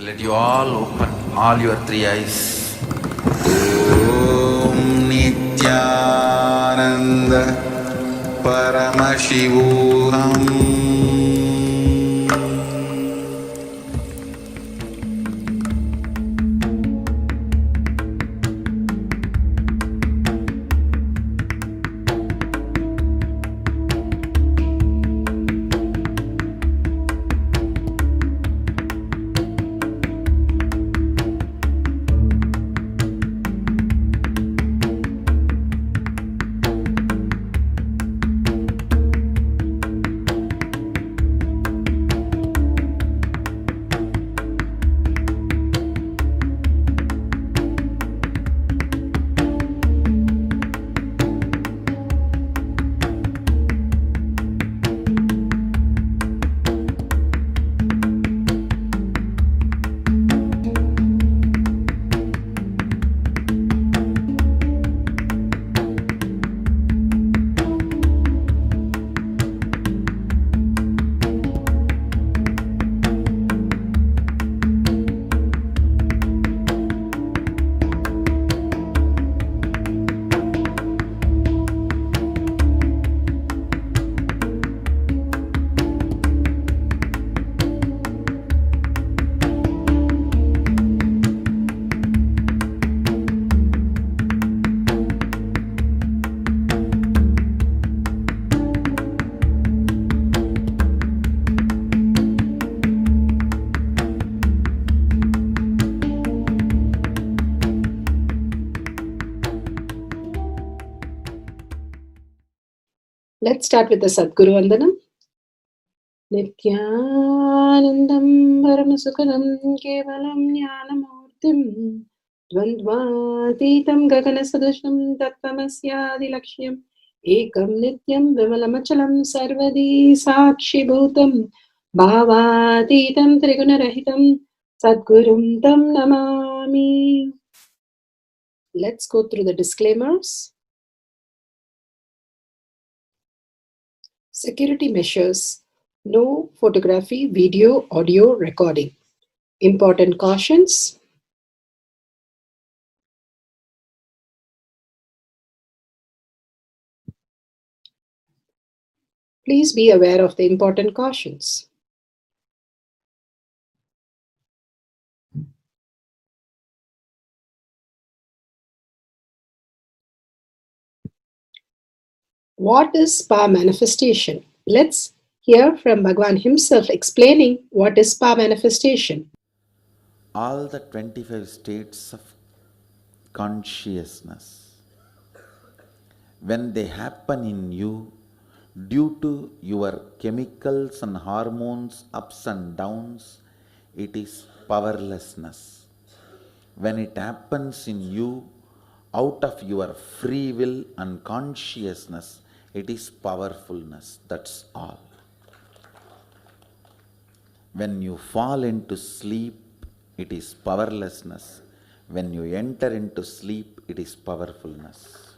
Let you all open all your three eyes. Om Nithyananda Paramashivoham. Let's start with the Sadguru Vandanam. Nithyanandam Paramasukadam Kevalam Jnanamurtim Dvandvatitam Gaganasadusham Tattvamasyaadilakshయం Ekam Nityam Vimalamachalam Sarvadi Sakshibhutam Bhavatitam Trigunarahitam Sadgurum Tam Namami. Let's go through the disclaimers. Security measures. No photography, video, audio recording. Important cautions. Please be aware of the important cautions. What is spa manifestation? Let's hear from Bhagavan himself explaining what is spa manifestation. All the 25 states of consciousness, when they happen in you due to your chemicals and hormones ups and downs, it is powerlessness. When it happens in you out of your free will and consciousness, it is powerfulness. That's all. When you fall into sleep, it is powerlessness. When you enter into sleep, it is powerfulness.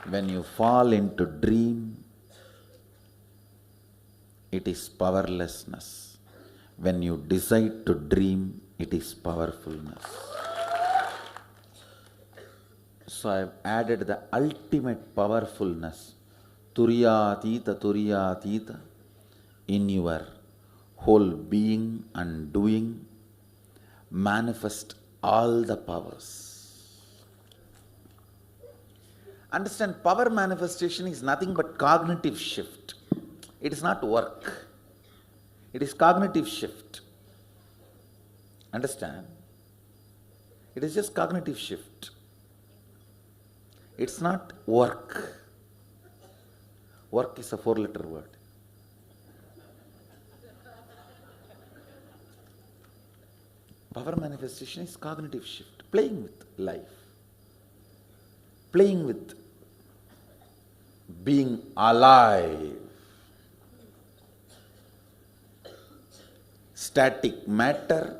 When you fall into dream, it is powerlessness. When you decide to dream, it is powerfulness. So I have added the ultimate powerfulness, Turiyatita, in your whole being and doing. Manifest all the powers. Understand, power manifestation is nothing but cognitive shift. It is not work. It is cognitive shift. Understand? It is just cognitive shift. It's not work. Work is a 4-letter word. Power manifestation is cognitive shift, playing with life, playing with being alive. Static matter,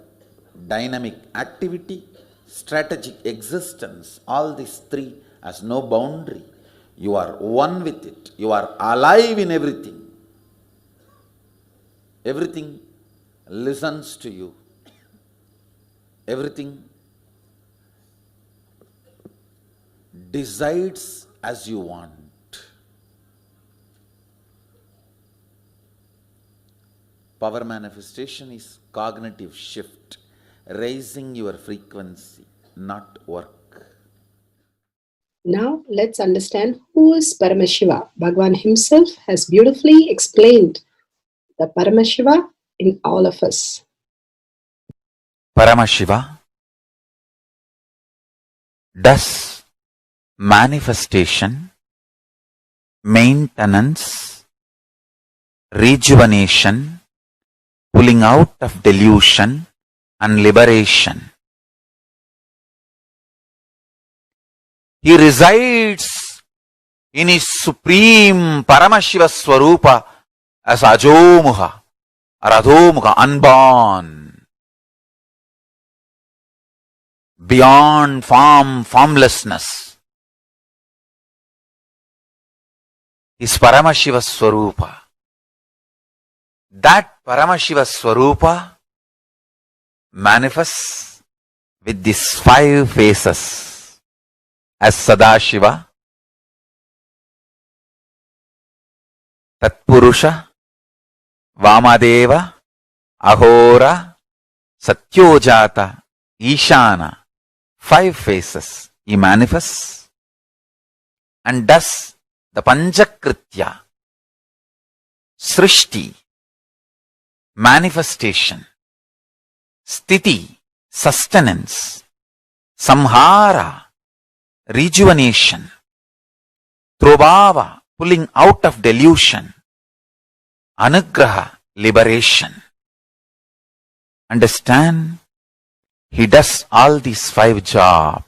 dynamic activity, strategic existence, all these three has no boundary. You are one with it. You are alive in everything. Everything listens to you. everything decides as you want. Power manifestation is cognitive shift, raising your frequency, not work. Now let's understand who is Paramashiva. Bhagwan himself has beautifully explained the Paramashiva in all of us. Paramashiva does manifestation, maintenance, rejuvenation, pulling out of delusion and liberation. He resides in his supreme Paramashiva Swarupa as Ajomuha or Adhomuha, unborn, beyond form, formlessness. Is Paramashiva Swarupa. That Paramashiva Swarupa manifests with these 5 faces as Sadashiva, Tatpurusha, Vamadeva, Ahora, Satyojata, Ishana. 5 faces he manifests and does the Panchakritya, Srishti, manifestation, Sthiti, sustenance, Samhara, rejuvenation, Trobhava, pulling out of delusion, Anugraha, liberation. Understand? He does all these 5 jobs.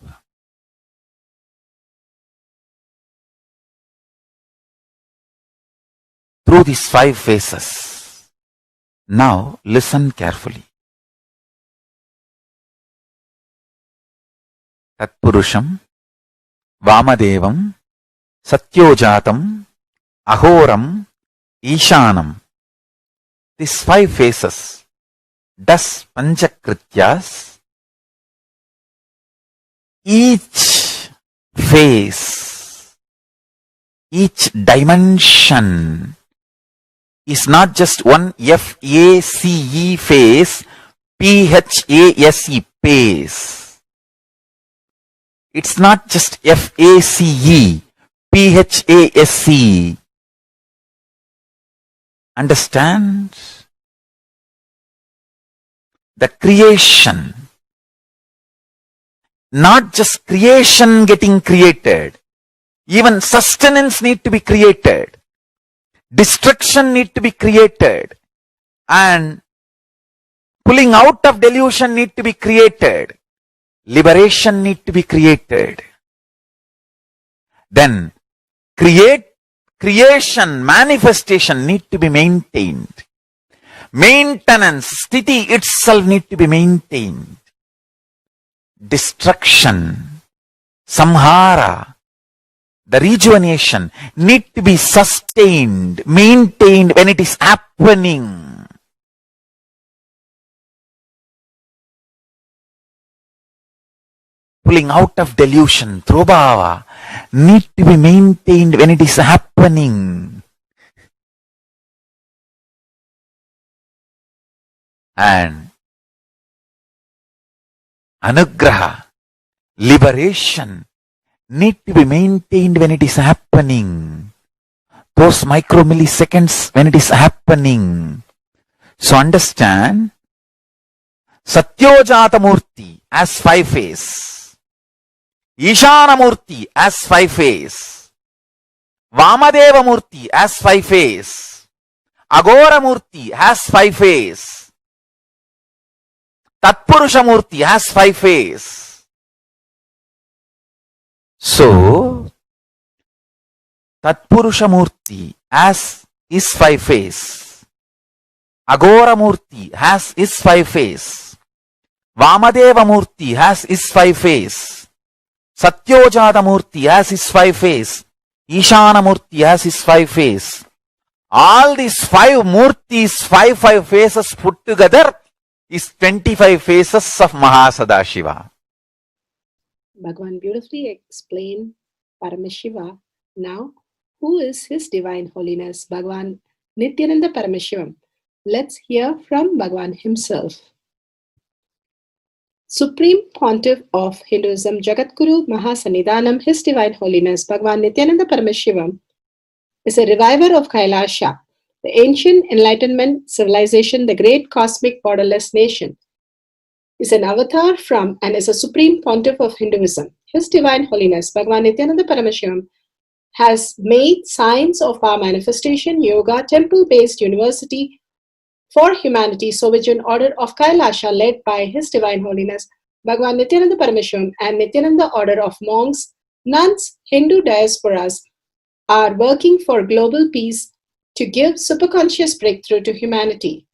Through these 5 phases. Now listen carefully. Tatpurusham, Vamadevam, Satyojatam, Ahoram, Ishanam. These 5 phases does Panchakrityas. Each phase, each dimension is not just one F-A-C-E phase, P-H-A-S-E phase. It's not just F-A-C-E, P-H-A-S-E. Understand? The creation, not just creation getting created, even sustenance need to be created, destruction need to be created, and pulling out of delusion need to be created, liberation need to be created. Then creation, manifestation need to be maintained. Maintenance, sthiti itself need to be maintained. Destruction, samhara, the rejuvenation need to be sustained, maintained when it is happening. Pulling out of delusion, trobhava, need to be maintained when it is happening. And anugraha, liberation, need to be maintained when it is happening. Those micromilliseconds when it is happening. So understand, Satyojata Murti as 5 phase, Ishana Murti as 5 phase, Vamadeva Murti as 5 phase, Agora Murti has 5 phase, Tatpurusha Murti has 5 phase. So, Tatpurusha Murti has is 5 phase. Agora Murti has is 5 phase. Vamadeva Murti has is 5 phase. Satyojata Murti has is 5 phase. Ishana Murti has is 5 phase. All these 5 Murtis, 5 phases put together is 25 faces of Mahasadashiva. Bhagavan beautifully explained Paramashiva. Now, who is His Divine Holiness, Bhagavan Nithyananda Paramashivam? Let's hear from Bhagavan himself. Supreme Pontiff of Hinduism, Jagadguru Mahasannidhanam, His Divine Holiness, Bhagavan Nithyananda Paramashivam, is a reviver of Kailasha, the ancient enlightenment civilization, the great cosmic borderless nation. Is an avatar from and is a supreme pontiff of Hinduism. His Divine Holiness, Bhagavan Nithyananda Paramashivam, has made science of our manifestation, yoga, temple-based university for humanity, Sovereign Order of Kailasha, led by His Divine Holiness, Bhagavan Nithyananda Paramashivam, and Nithyananda Order of Monks, Nuns, Hindu diasporas, are working for global peace to give superconscious breakthrough to humanity.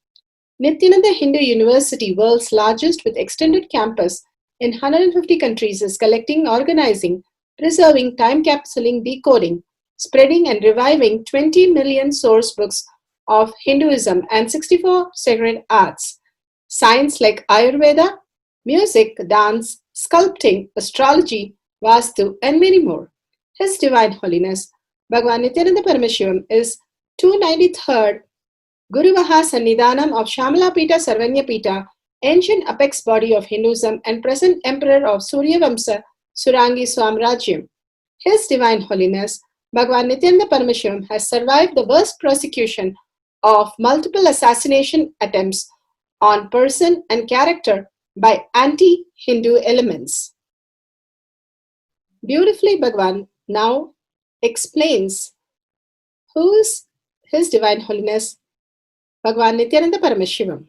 Nithyananda Hindu University, world's largest with extended campus in 150 countries, is collecting, organizing, preserving, time-capsuling, decoding, spreading and reviving 20 million source books of Hinduism and 64 sacred arts, science like Ayurveda, music, dance, sculpting, astrology, Vastu, and many more. His Divine Holiness, Bhagavan Nithyananda Paramashivam, is 293rd Guru Mahasannidhanam of Shamalapita Sarvanyapita, ancient apex body of Hinduism and present emperor of Suryavamsa Surangi Swamrajyam. His Divine Holiness, Bhagavan Nithyananda Paramashivam, has survived the worst persecution of multiple assassination attempts on person and character by anti-Hindu elements. Beautifully, Bhagavan now explains who is His Divine Holiness, Bhagavan Nithyananda Paramashivam.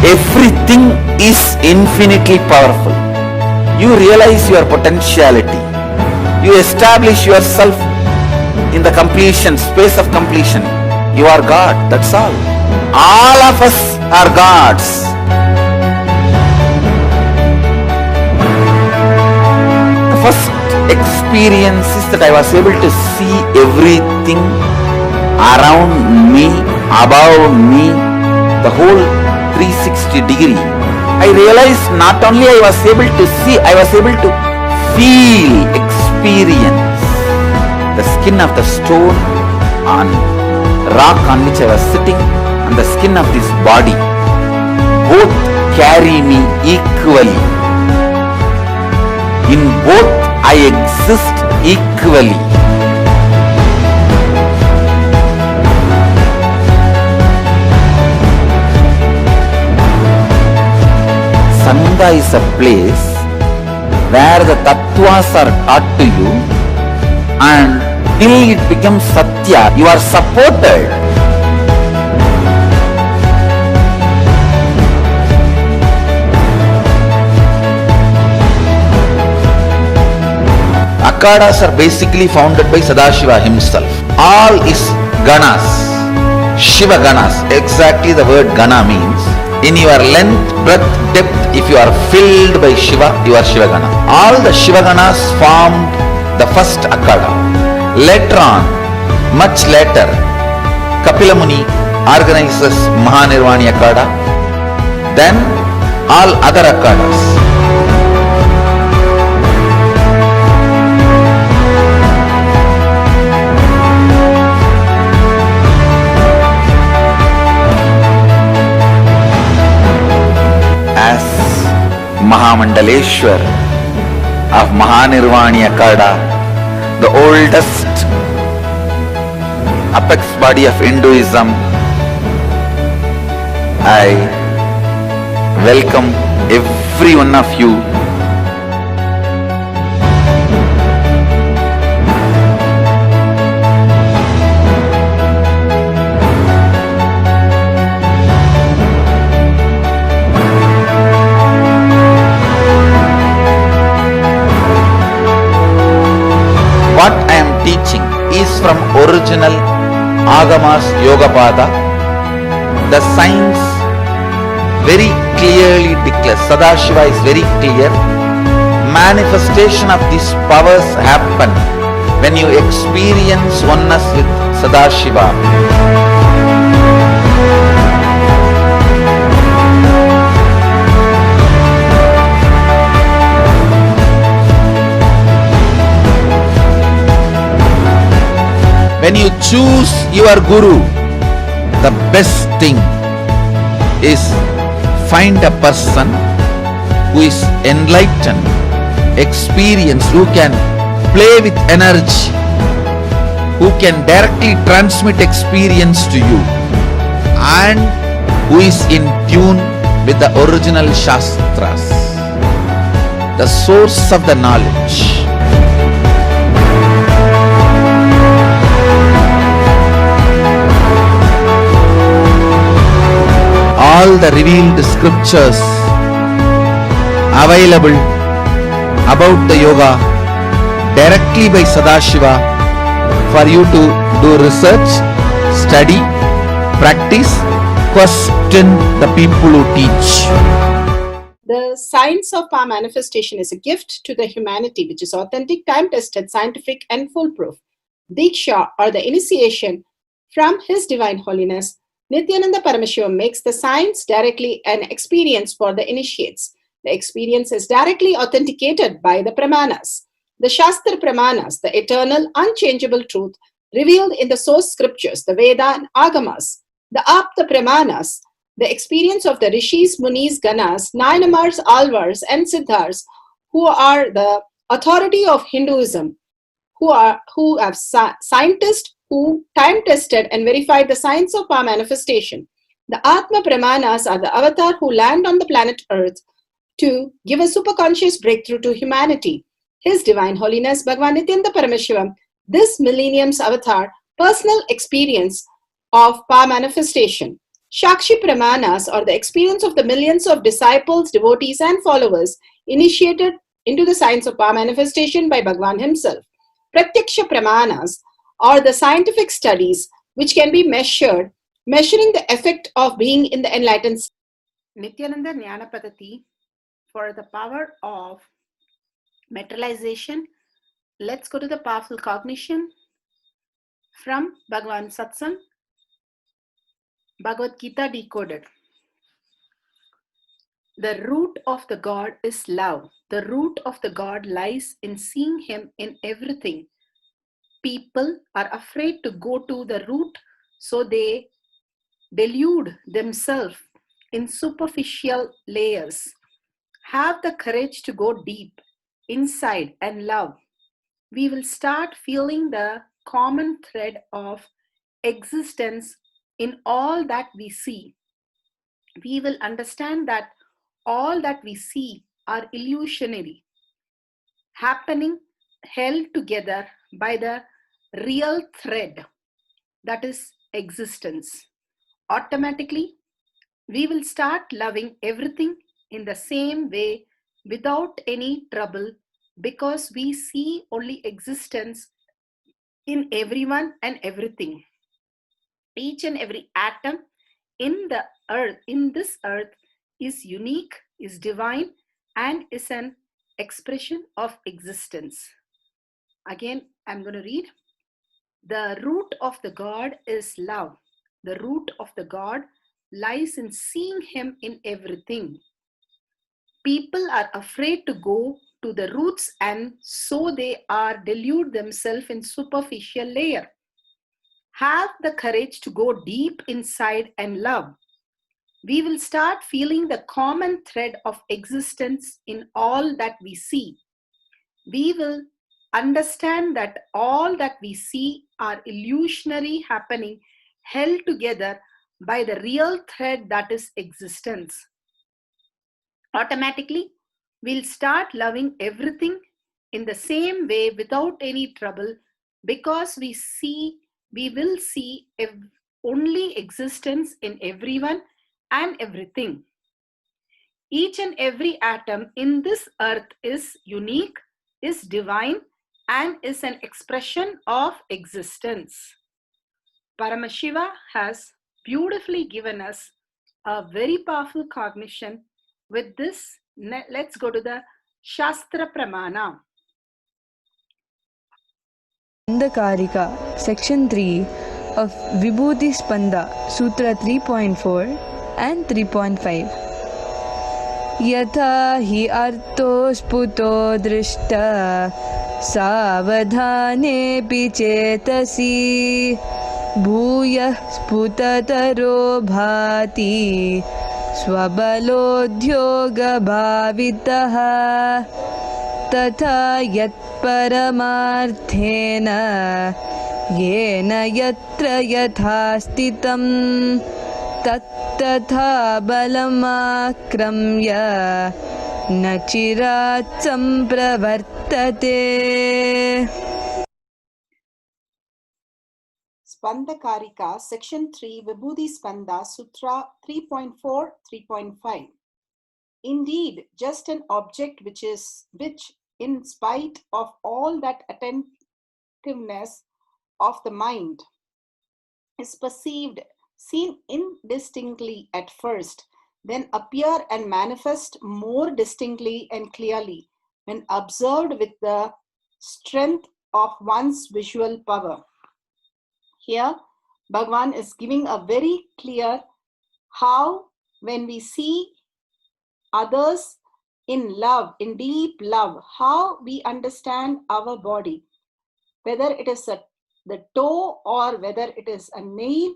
Everything is infinitely powerful. You realize your potentiality. You establish yourself in the completion, space of completion. You are God, that's all. All of us are gods. The first experience is that I was able to see everything around me, above me, the whole 360 degree. I realized not only I was able to see, I was able to feel, experience the skin of the stone on rock on which I was sitting and the skin of this body. Both carry me equally. In both I exist equally. Sangha is a place where the tattvas are taught to you, and till it becomes satya, you are supported. Akhadas are basically founded by Sadashiva himself. All is ganas, Shiva ganas. Exactly the word gana means. In your length, breadth, depth, if you are filled by Shiva, you are Shiva gana. All the Shiva ganas formed the first Akhada. Later on, much later, Kapila Muni organizes Mahanirvani Akhada. Then all other Akhadas. As Mahamandaleshwar of Mahanirvani Akhada, the oldest apex body of Hinduism, I welcome every one of you. What I am teaching is from original Agamas Yogapada. The science very clearly declares, Sadashiva is very clear, manifestation of these powers happen when you experience oneness with Sadashiva. your guru, the best thing is find a person who is enlightened, experienced, who can play with energy, who can directly transmit experience to you, and who is in tune with the original Shastras, the source of the knowledge. All the revealed scriptures available about the yoga directly by Sadashiva for you to do research, study, practice, question the people who teach. The science of power manifestation is a gift to the humanity, which is authentic, time-tested, scientific, and foolproof. Diksha, or the initiation from His Divine Holiness, Nithyananda Paramashivam, makes the science directly an experience for the initiates. The experience is directly authenticated by the Pramanas. The Shastra Pramanas, the eternal, unchangeable truth revealed in the source scriptures, the Veda and Agamas. The Apta Pramanas, the experience of the Rishis, Munis, Ganas, Nayanamars, Alvars, and Siddhars, who are the authority of Hinduism, who have scientists who time-tested and verified the science of power manifestation. The Atma Pramanas are the avatar who land on the planet Earth to give a superconscious breakthrough to humanity. His Divine Holiness Bhagavan Nithyananda Paramashivam, this millennium's avatar, personal experience of power manifestation. Shakshi Pramanas, or the experience of the millions of disciples, devotees, and followers initiated into the science of power manifestation by Bhagavan himself. Pratyaksha Pramanas, or the scientific studies which can be measuring the effect of being in the enlightened state. Nithyananda Jnana Paddhati for the power of materialization. Let's go to the powerful cognition from Bhagavan Satsang, Bhagavad Gita decoded. The root of the God is love. The root of the God lies in seeing Him in everything. People are afraid to go to the root, so they delude themselves in superficial layers. Have the courage to go deep inside and love. We will start feeling the common thread of existence in all that we see. We will understand that all that we see are illusionary, happening, held together by the real thread, that is existence. Automatically, we will start loving everything in the same way without any trouble, because we see only existence in everyone and everything. Each and every atom in the earth, in this earth, is unique, is divine, and is an expression of existence. Again, I'm going to read. The root of the God is love. The root of the God lies in seeing Him in everything. People are afraid to go to the roots, and so they are delude themselves in superficial layer. Have the courage to go deep inside and love. We will start feeling the common thread of existence in all that we see. We will understand that all that we see are illusionary, happening, held together by the real thread that is existence. Automatically, we'll start loving everything in the same way without any trouble, because we will see only existence in everyone and everything. Each and every atom in this earth is unique, is divine, and is an expression of existence. Paramashiva has beautifully given us a very powerful cognition. With this, let's go to the Shastra Pramana. Andakarika, Section 3 of Vibhuti Spanda, Sutra 3.4 and 3.5. Yatha hi arto sputo drishta savadhane pichetasi भूयः स्फुटतरो भाति स्वबलोद्योगभावितः तथा यत्परमार्थेन येन यत्र यथा स्थितं तत्तथा बलमाक्रम्य न चिरात् सम्प्रवर्तते. Spanda Karika, Section 3, Vibhuti Spanda, Sutra 3.4, 3.5. Indeed, just an object which, in spite of all that attentiveness of the mind, is perceived, seen indistinctly at first, then appear and manifest more distinctly and clearly when observed with the strength of one's visual power. Here, Bhagavan is giving a very clear how when we see others in love, in deep love, how we understand our body, whether it is the toe or whether it is a nail,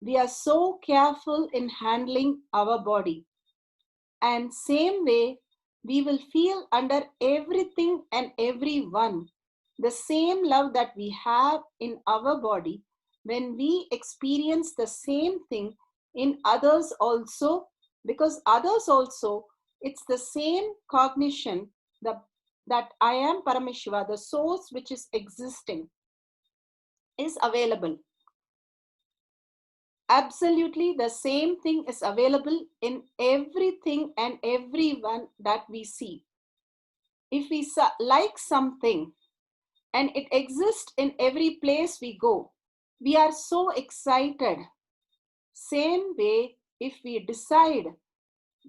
we are so careful in handling our body. And same way, we will feel under everything and everyone the same love that we have in our body when we experience the same thing in others also, because others also, it's the same cognition that I am Parameshiva, the source which is existing, is available. Absolutely the same thing is available in everything and everyone that we see. If we like something and it exists in every place we go, we are so excited. Same way, if we decide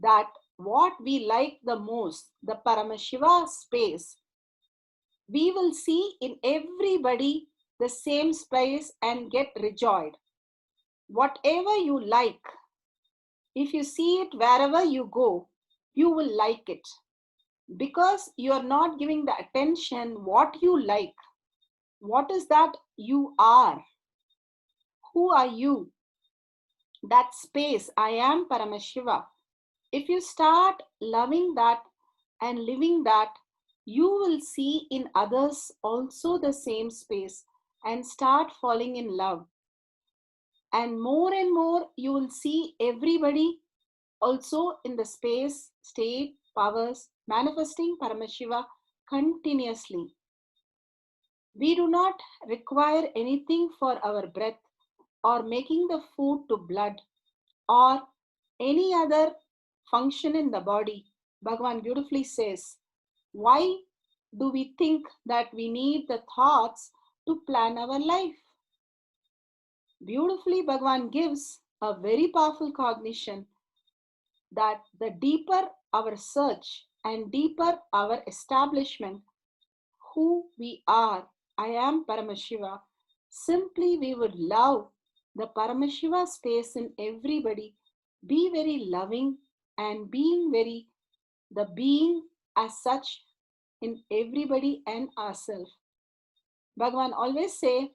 that what we like the most, the Paramashiva space, we will see in everybody the same space and get rejoiced. Whatever you like, if you see it wherever you go, you will like it. Because you are not giving the attention what you like. What is that you are? Who are you? That space, I am Paramashiva. If you start loving that and living that, you will see in others also the same space and start falling in love. And more, you will see everybody also in the space, state, powers, manifesting Paramashiva continuously. We do not require anything for our breath or making the food to blood or any other function in the body. Bhagavan beautifully says, why do we think that we need the thoughts to plan our life? Beautifully, Bhagavan gives a very powerful cognition that the deeper our search and deeper our establishment, who we are, I am Paramashiva, simply we would love the Paramashiva space in everybody, be very loving and the being as such in everybody and ourselves. Bhagavan always say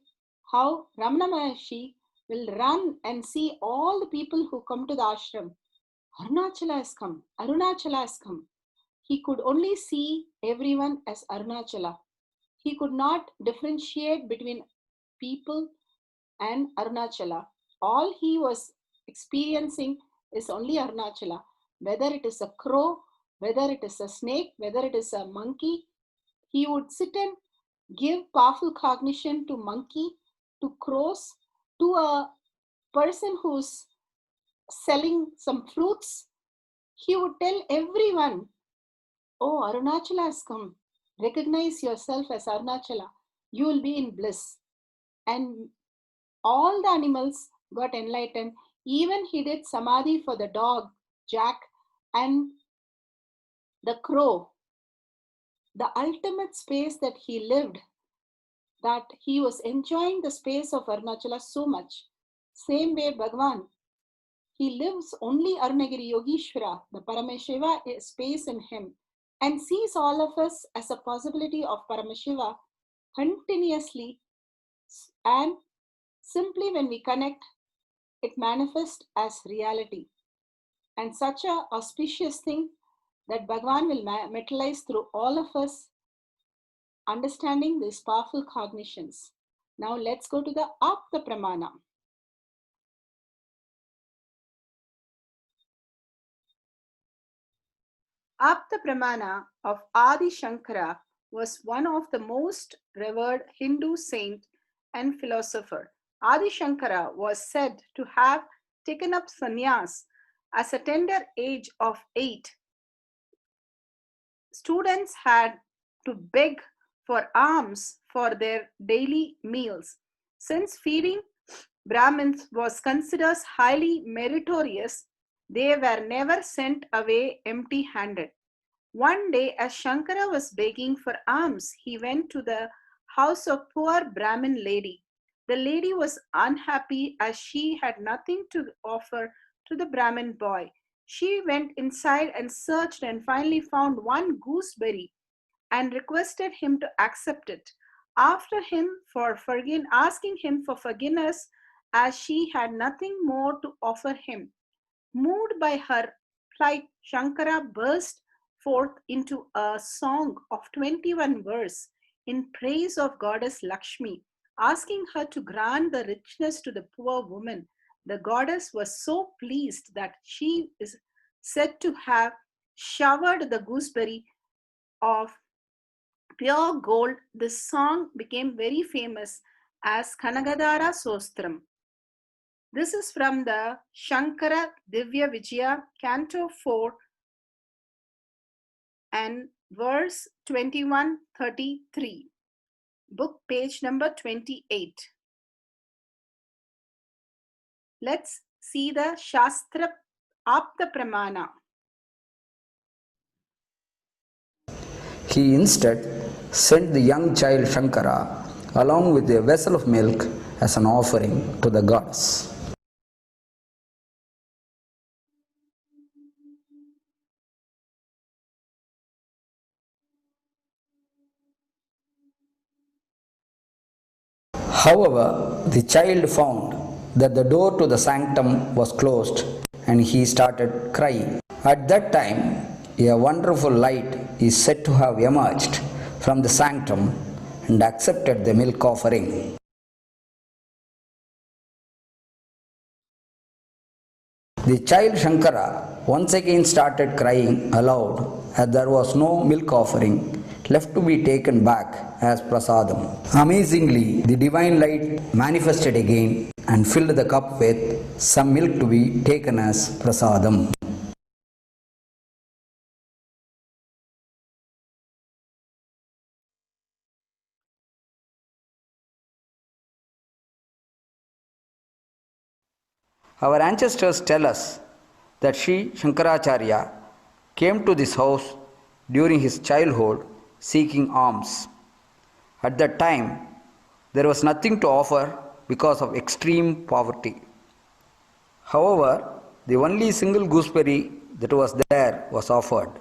how Ramana Maharshi will run and see all the people who come to the ashram. Arunachala has come, Arunachala has come. He could only see everyone as Arunachala. He could not differentiate between people and Arunachala. All he was experiencing is only Arunachala. Whether it is a crow, whether it is a snake, whether it is a monkey, he would sit and give powerful cognition to monkey, to crows, to a person who's selling some fruits. He would tell everyone, oh, Arunachala has come. Recognize yourself as Arunachala. You will be in bliss. And all the animals got enlightened. Even he did samadhi for the dog, Jack, and the crow. The ultimate space that he lived, that he was enjoying the space of Arunachala so much. Same way Bhagavan, he lives only Arunagiri Yogeshwara, the Paramashiva space in him, and sees all of us as a possibility of Paramashiva continuously and Simply when we connect, it manifests as reality. And such a auspicious thing that Bhagavan will materialize through all of us, understanding these powerful cognitions. Now let's go to the Apta Pramana. Apta Pramana of Adi Shankara was one of the most revered Hindu saint and philosopher. Adi Shankara was said to have taken up sannyas at a tender age of 8. Students had to beg for alms for their daily meals. Since feeding Brahmins was considered highly meritorious, they were never sent away empty handed. One day, as Shankara was begging for alms, he went to the house of poor Brahmin lady. The lady was unhappy as she had nothing to offer to the Brahmin boy. She went inside and searched and finally found one gooseberry and requested him to accept it. Asking him for forgiveness as she had nothing more to offer him. Moved by her plight, Shankara burst forth into a song of 21 verses in praise of goddess Lakshmi, asking her to grant the richness to the poor woman. The goddess was so pleased that she is said to have showered the gooseberry of pure gold. This song became very famous as Kanagadara Sostram. This is from the Shankara Divya Vijaya, Canto 4 and verse 2133, book page number 28. Let's see the Shastra Apta Pramana. He instead sent the young child Shankara along with a vessel of milk as an offering to the goddess. However, the child found that the door to the sanctum was closed and he started crying. At that time, a wonderful light is said to have emerged from the sanctum and accepted the milk offering. The child Shankara once again started crying aloud as there was no milk offering left to be taken back as prasadam. Amazingly, the divine light manifested again and filled the cup with some milk to be taken as prasadam. Our ancestors tell us that Sri Shankaracharya came to this house during his childhood seeking alms. At that time, there was nothing to offer because of extreme poverty. However, the only single gooseberry that was there was offered.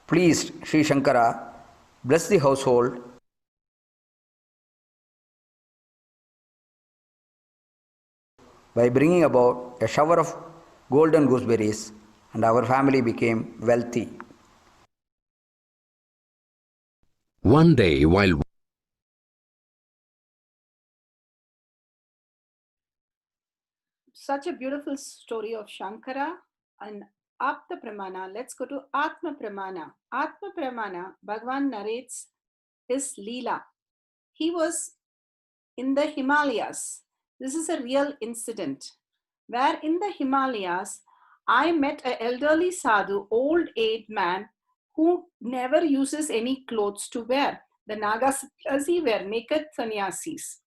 Please, Sri Shankara, bless the household by bringing about a shower of golden gooseberries, and our family became wealthy. One day, while Such a beautiful story of Shankara and Apta Pramana. Let's go to Atma Pramana. Atma Pramana, Bhagavan narrates his Leela. He was in the Himalayas. This is a real incident where in the Himalayas I met an elderly sadhu, old age man who never uses any clothes to wear. The Nagas were naked sannyasis.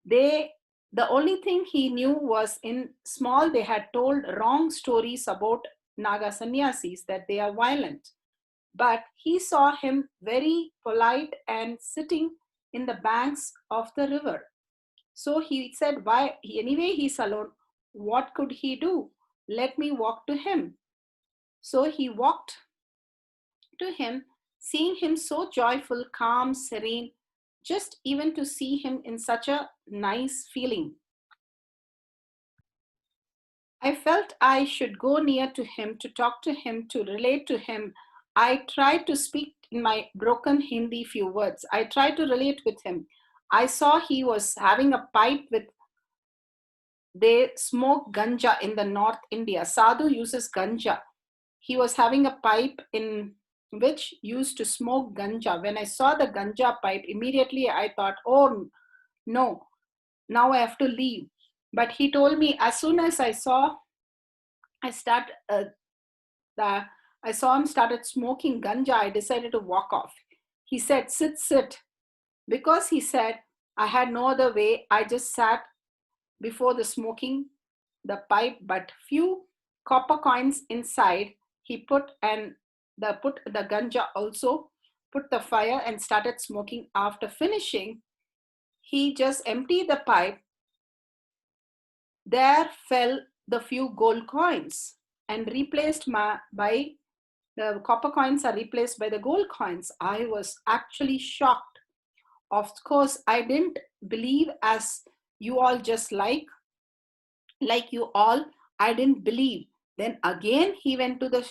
The only thing he knew was in small they had told wrong stories about Naga sannyasis that they are violent. But he saw him very polite and sitting in the banks of the river. So he said, why? Anyway, he's alone. What could he do? Let me walk to him. So he walked to him, seeing him so joyful, calm, serene. just even to see him in such a nice feeling. I felt I should go near to him, to talk to him, to relate to him. I tried to speak in my broken Hindi few words. I tried to relate with him. I saw he was having a pipe with, they smoke ganja in the North India. Sadhu uses ganja. He was having a pipe in which used to smoke ganja. When I saw the ganja pipe, immediately I thought, oh no, now I have to leave. But he told me as soon as I saw, I start the I saw him started smoking ganja, I decided to walk off. He said, sit, sit. Because he said, I had no other way. I just sat before the smoking the pipe, but few copper coins inside. He put the ganja also, put the fire and started smoking. After finishing, he just emptied the pipe. There fell the few gold coins and replaced by the copper coins are replaced by the gold coins. I was actually shocked. Of course, I didn't believe as you all just like you all, I didn't believe. Then again, he went to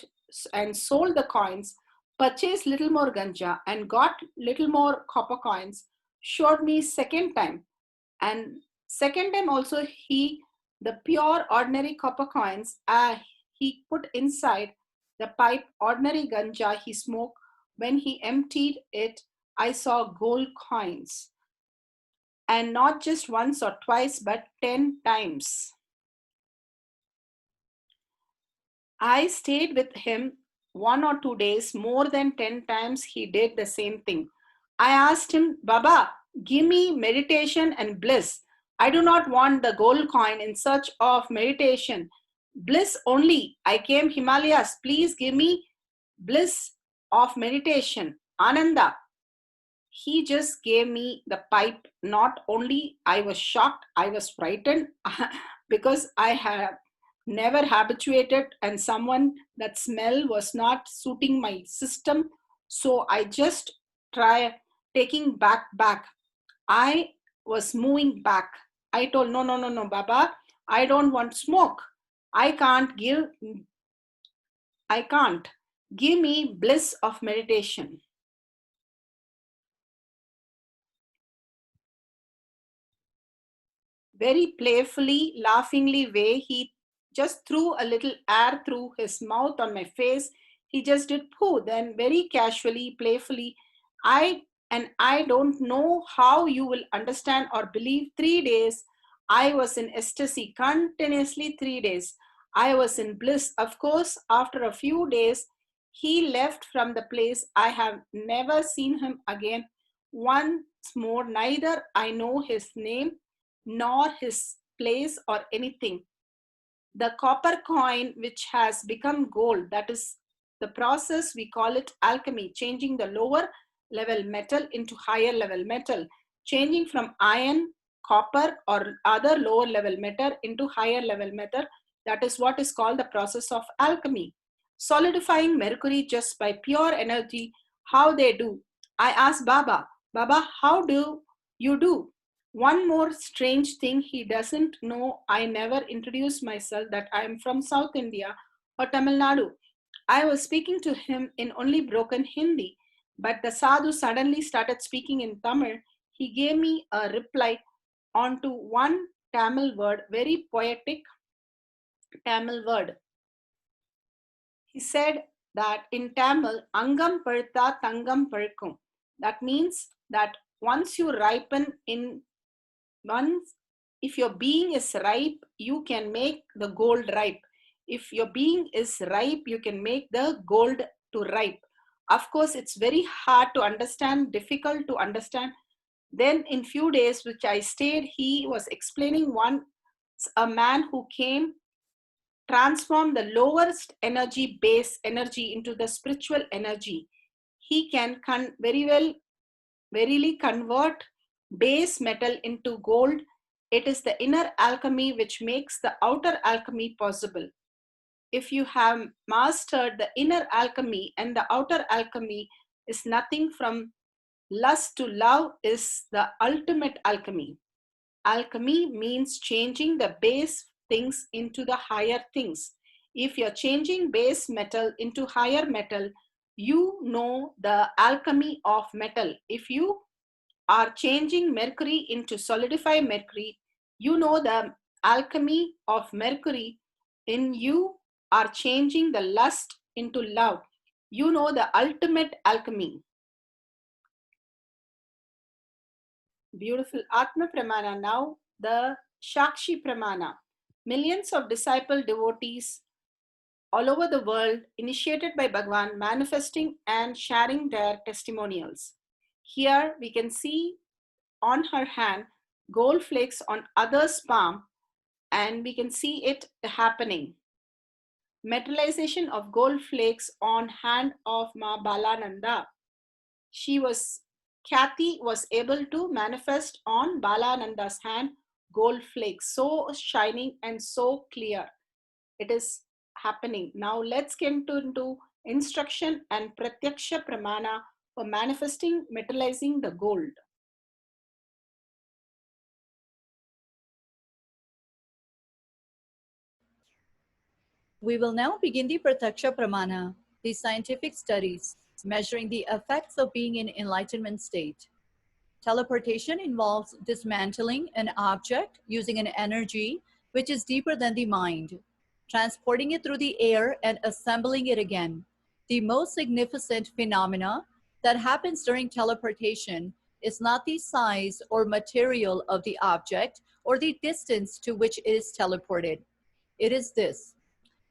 and sold the coins, purchased little more ganja and got little more copper coins, showed me second time. And second time also the pure ordinary copper coins, he put inside the pipe ordinary ganja he smoked. When he emptied it, I saw gold coins. And not just once or twice, but 10 times. I stayed with him 1 or 2 days, more than 10 times he did the same thing. I asked him, Baba, give me meditation and bliss. I do not want the gold coin in search of meditation. Bliss only. I came Himalayas. Please give me bliss of meditation. Ananda. He just gave me the pipe. Not only I was shocked, I was frightened because I have never habituated and someone that smell was not suiting my system. So I just try taking back. I was moving back. I told, no, Baba, I don't want smoke. I can't. Give me bliss of meditation. Very playfully, laughingly way, he just threw a little air through his mouth on my face. He just did poo. Then very casually, playfully, I don't know how you will understand or believe. 3 days, I was in ecstasy continuously. 3 days, I was in bliss. Of course, after a few days, he left from the place. I have never seen him again. Once more, neither I know his name nor his place or anything. The copper coin, which has become gold, that is the process, we call it alchemy, changing the lower level metal into higher level metal, changing from iron, copper, or other lower level metal into higher level metal. That is what is called the process of alchemy. Solidifying mercury just by pure energy, how they do. I asked Baba, how do you do? One more strange thing he doesn't know, I never introduced myself that I am from South India or Tamil Nadu. I was speaking to him in only broken Hindi, but the sadhu suddenly started speaking in Tamil. He gave me a reply onto one Tamil word, very poetic Tamil word. He said that in Tamil, Angam Pazhutha Tangam Pazhukkum. That means that once you ripen in once, if your being is ripe, you can make the gold ripe. If your being is ripe, you can make the gold to ripe. Of course, it's very hard to understand, difficult to understand. Then in few days which I stayed, he was explaining a man who came, transform the lowest energy, base energy, into the spiritual energy. He can verily convert base metal into gold. It is the inner alchemy which makes the outer alchemy possible. If you have mastered the inner alchemy, and the outer alchemy is nothing from Lust to love is the ultimate alchemy. Alchemy means changing the base things into the higher things. If you're changing base metal into higher metal, you know the alchemy of metal. If you are changing mercury into solidified mercury, you know the alchemy of mercury. In you are changing the lust into love. You know the ultimate alchemy. Beautiful Atma Pramana. Now the Shakshi Pramana. Millions of disciple devotees all over the world initiated by Bhagwan manifesting and sharing their testimonials. Here we can see on her hand gold flakes on others' palm, and we can see it happening. Materialization of gold flakes on hand of Ma Balananda. Kathy was able to manifest on Balananda's hand gold flakes, so shining and so clear. It is happening. Now let's get into instruction and pratyaksha pramana for manifesting, materializing the gold. We will now begin the Pratyaksha Pramana, the scientific studies measuring the effects of being in enlightenment state. Teleportation involves dismantling an object using an energy which is deeper than the mind, transporting it through the air and assembling it again. The most significant phenomena that happens during teleportation is not the size or material of the object or the distance to which it is teleported. It is this: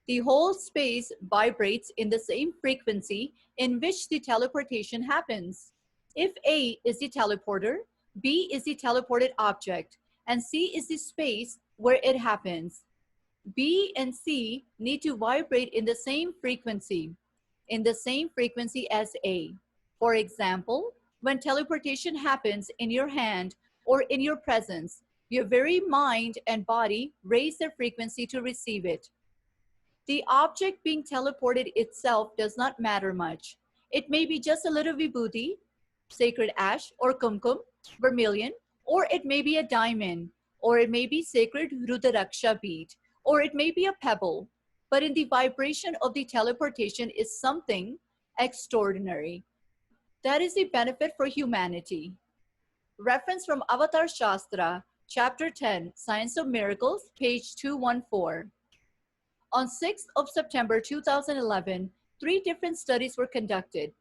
the whole space vibrates in the same frequency in which the teleportation happens. If A is the teleporter, B is the teleported object, and C is the space where it happens, B and C need to vibrate in the same frequency as A. For example, when teleportation happens in your hand or in your presence, your very mind and body raise their frequency to receive it. The object being teleported itself does not matter much. It may be just a little vibhuti, sacred ash, or kumkum, vermilion, or it may be a diamond, or it may be sacred Rudaraksha bead, or it may be a pebble. But in the vibration of the teleportation is something extraordinary. That is the benefit for humanity. Reference from Avatar Shastra, Chapter 10, Science of Miracles, page 214. On 6th of September 2011, 3 different studies were conducted.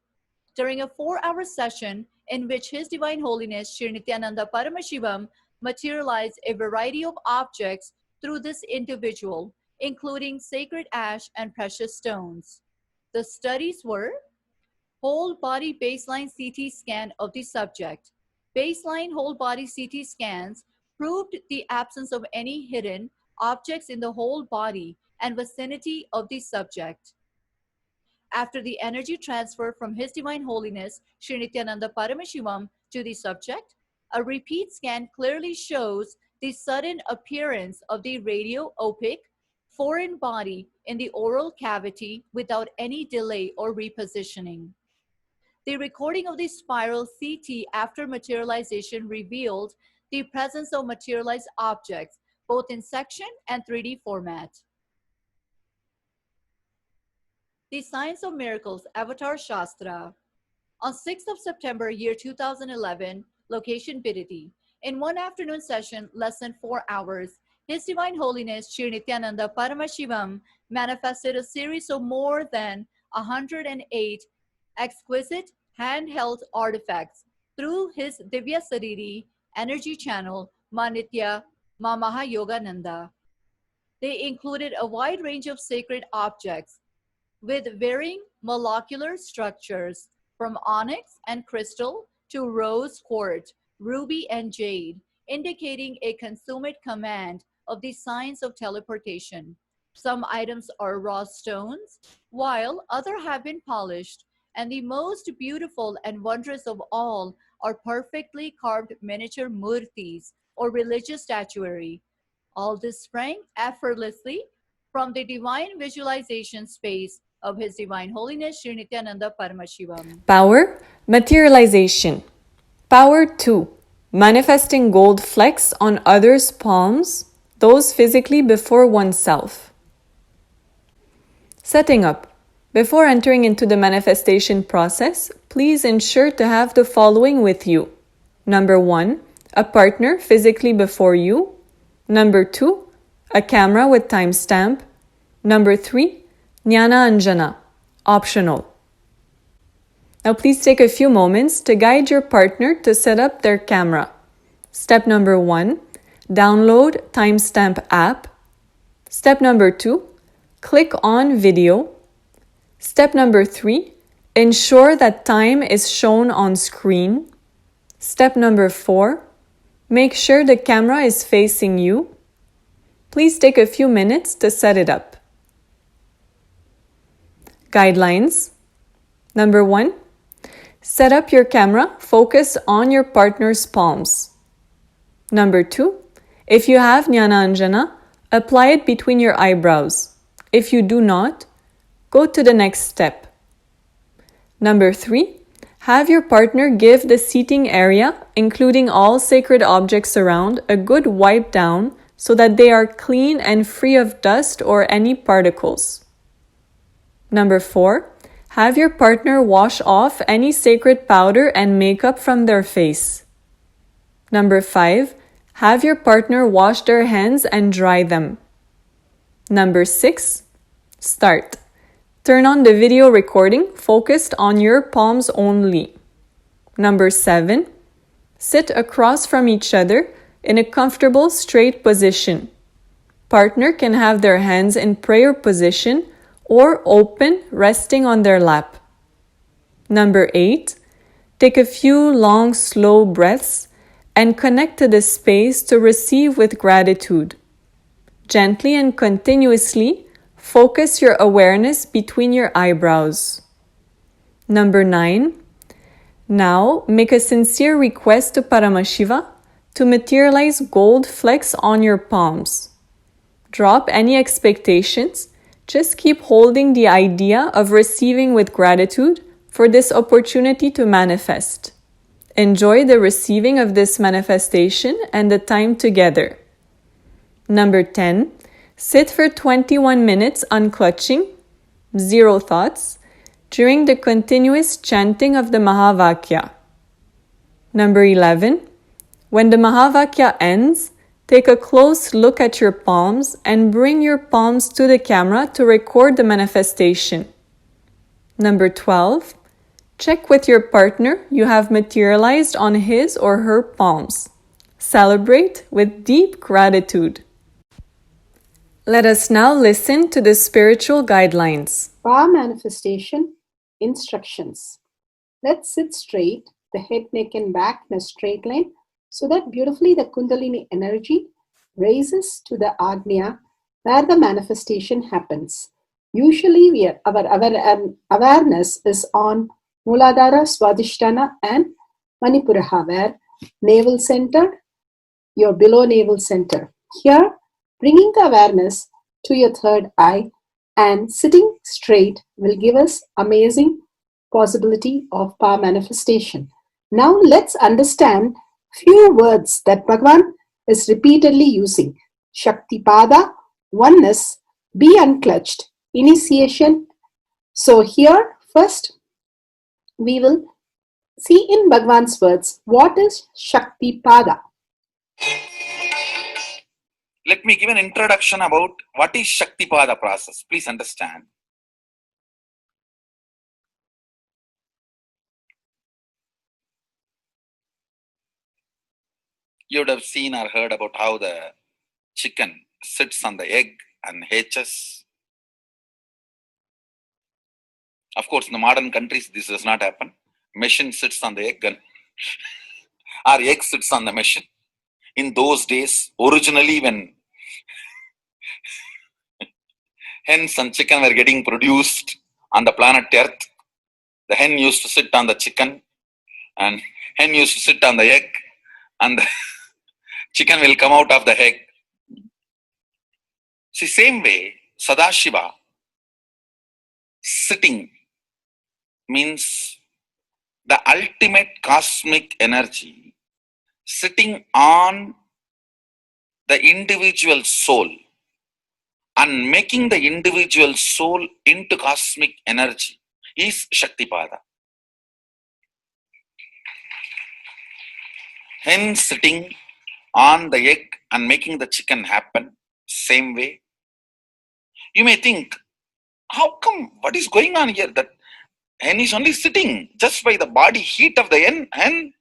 During a 4-hour session in which His Divine Holiness Sri Nithyananda Paramashivam materialized a variety of objects through this individual, including sacred ash and precious stones. The studies were: whole body baseline CT scan of the subject. Baseline whole body CT scans proved the absence of any hidden objects in the whole body and vicinity of the subject. After the energy transfer from His Divine Holiness Sri Nithyananda Paramashivam to the subject, a repeat scan clearly shows the sudden appearance of the radio-opaque foreign body in the oral cavity without any delay or repositioning. The recording of the spiral CT after materialization revealed the presence of materialized objects, both in section and 3D format. The Science of Miracles, Avatar Shastra. On 6th of September, year 2011, location Paddhati. In one afternoon session, less than 4 hours, His Divine Holiness Sri Nithyananda Paramashivam manifested a series of more than 108 exquisite handheld artifacts through his Divya Sariri energy channel, Manitya Mahayogananda. They included a wide range of sacred objects with varying molecular structures, from onyx and crystal to rose quartz, ruby, and jade, indicating a consummate command of the science of teleportation. Some items are raw stones, while others have been polished, and the most beautiful and wondrous of all are perfectly carved miniature murtis, or religious statuary. All this sprang effortlessly from the divine visualization space of His Divine Holiness Sri Nithyananda Paramashivam. Power, materialization. Power 2. Manifesting gold flecks on others' palms, those physically before oneself. Setting up. Before entering into the manifestation process, please ensure to have the following with you. Number 1, a partner physically before you. Number 2, a camera with timestamp. Number 3, Jnana and Jnana, optional. Now please take a few moments to guide your partner to set up their camera. Step number 1, download timestamp app. Step number 2, click on video. Step number 3, ensure that time is shown on screen. Step number 4, make sure the camera is facing you. Please take a few minutes to set it up. Guidelines. Number 1, set up your camera focused on your partner's palms. Number 2, if you have Jnana and Jnana, apply it between your eyebrows. If you do not, go to the next step. Number 3, have your partner give the seating area, including all sacred objects around, a good wipe down so that they are clean and free of dust or any particles. Number 4, have your partner wash off any sacred powder and makeup from their face. Number 5, have your partner wash their hands and dry them. Number 6, start. Turn on the video recording focused on your palms only. Number 7, sit across from each other in a comfortable straight position. Partner can have their hands in prayer position or open, resting on their lap. Number 8, take a few long, slow breaths and connect to the space to receive with gratitude. Gently and continuously focus your awareness between your eyebrows. Number 9, now make a sincere request to Paramashiva to materialize gold flecks on your palms. Drop any expectations. Just keep holding the idea of receiving with gratitude for this opportunity to manifest. Enjoy the receiving of this manifestation and the time together. Number 10, sit for 21 minutes unclutching, zero thoughts, during the continuous chanting of the Mahavakya. Number 11, when the Mahavakya ends, take a close look at your palms and bring your palms to the camera to record the manifestation. Number 12, check with your partner you have materialized on his or her palms. Celebrate with deep gratitude. Let us now listen to the spiritual guidelines. Power manifestation instructions. Let's sit straight, the head, neck, and back in a straight line, so that beautifully the Kundalini energy raises to the Agnya where the manifestation happens. Usually our awareness is on Muladhara, Swadhisthana and Manipuraha, where navel center, your below navel center. Here, bringing the awareness to your third eye and sitting straight will give us amazing possibility of power manifestation. Now let's understand few words that Bhagavan is repeatedly using. Shakti Pada, oneness, be unclutched, initiation. So here first we will see in Bhagavan's words what is Shakti Pada. Let me give an introduction about what is Shaktipada process. Please understand. You would have seen or heard about how the chicken sits on the egg and hatches. Of course, in the modern countries, this does not happen. Machine sits on the egg and our egg sits on the machine. In those days, originally when hens and chicken were getting produced on the planet Earth, the hen used to sit on the chicken and hen used to sit on the egg and the chicken will come out of the egg. See, same way, Sadashiva sitting means the ultimate cosmic energy sitting on the individual soul and making the individual soul into cosmic energy is Shaktipada. Hence, sitting on the egg and making the chicken happen, same way. You may think, how come, what is going on here? That hen is only sitting just by the body heat of the hen,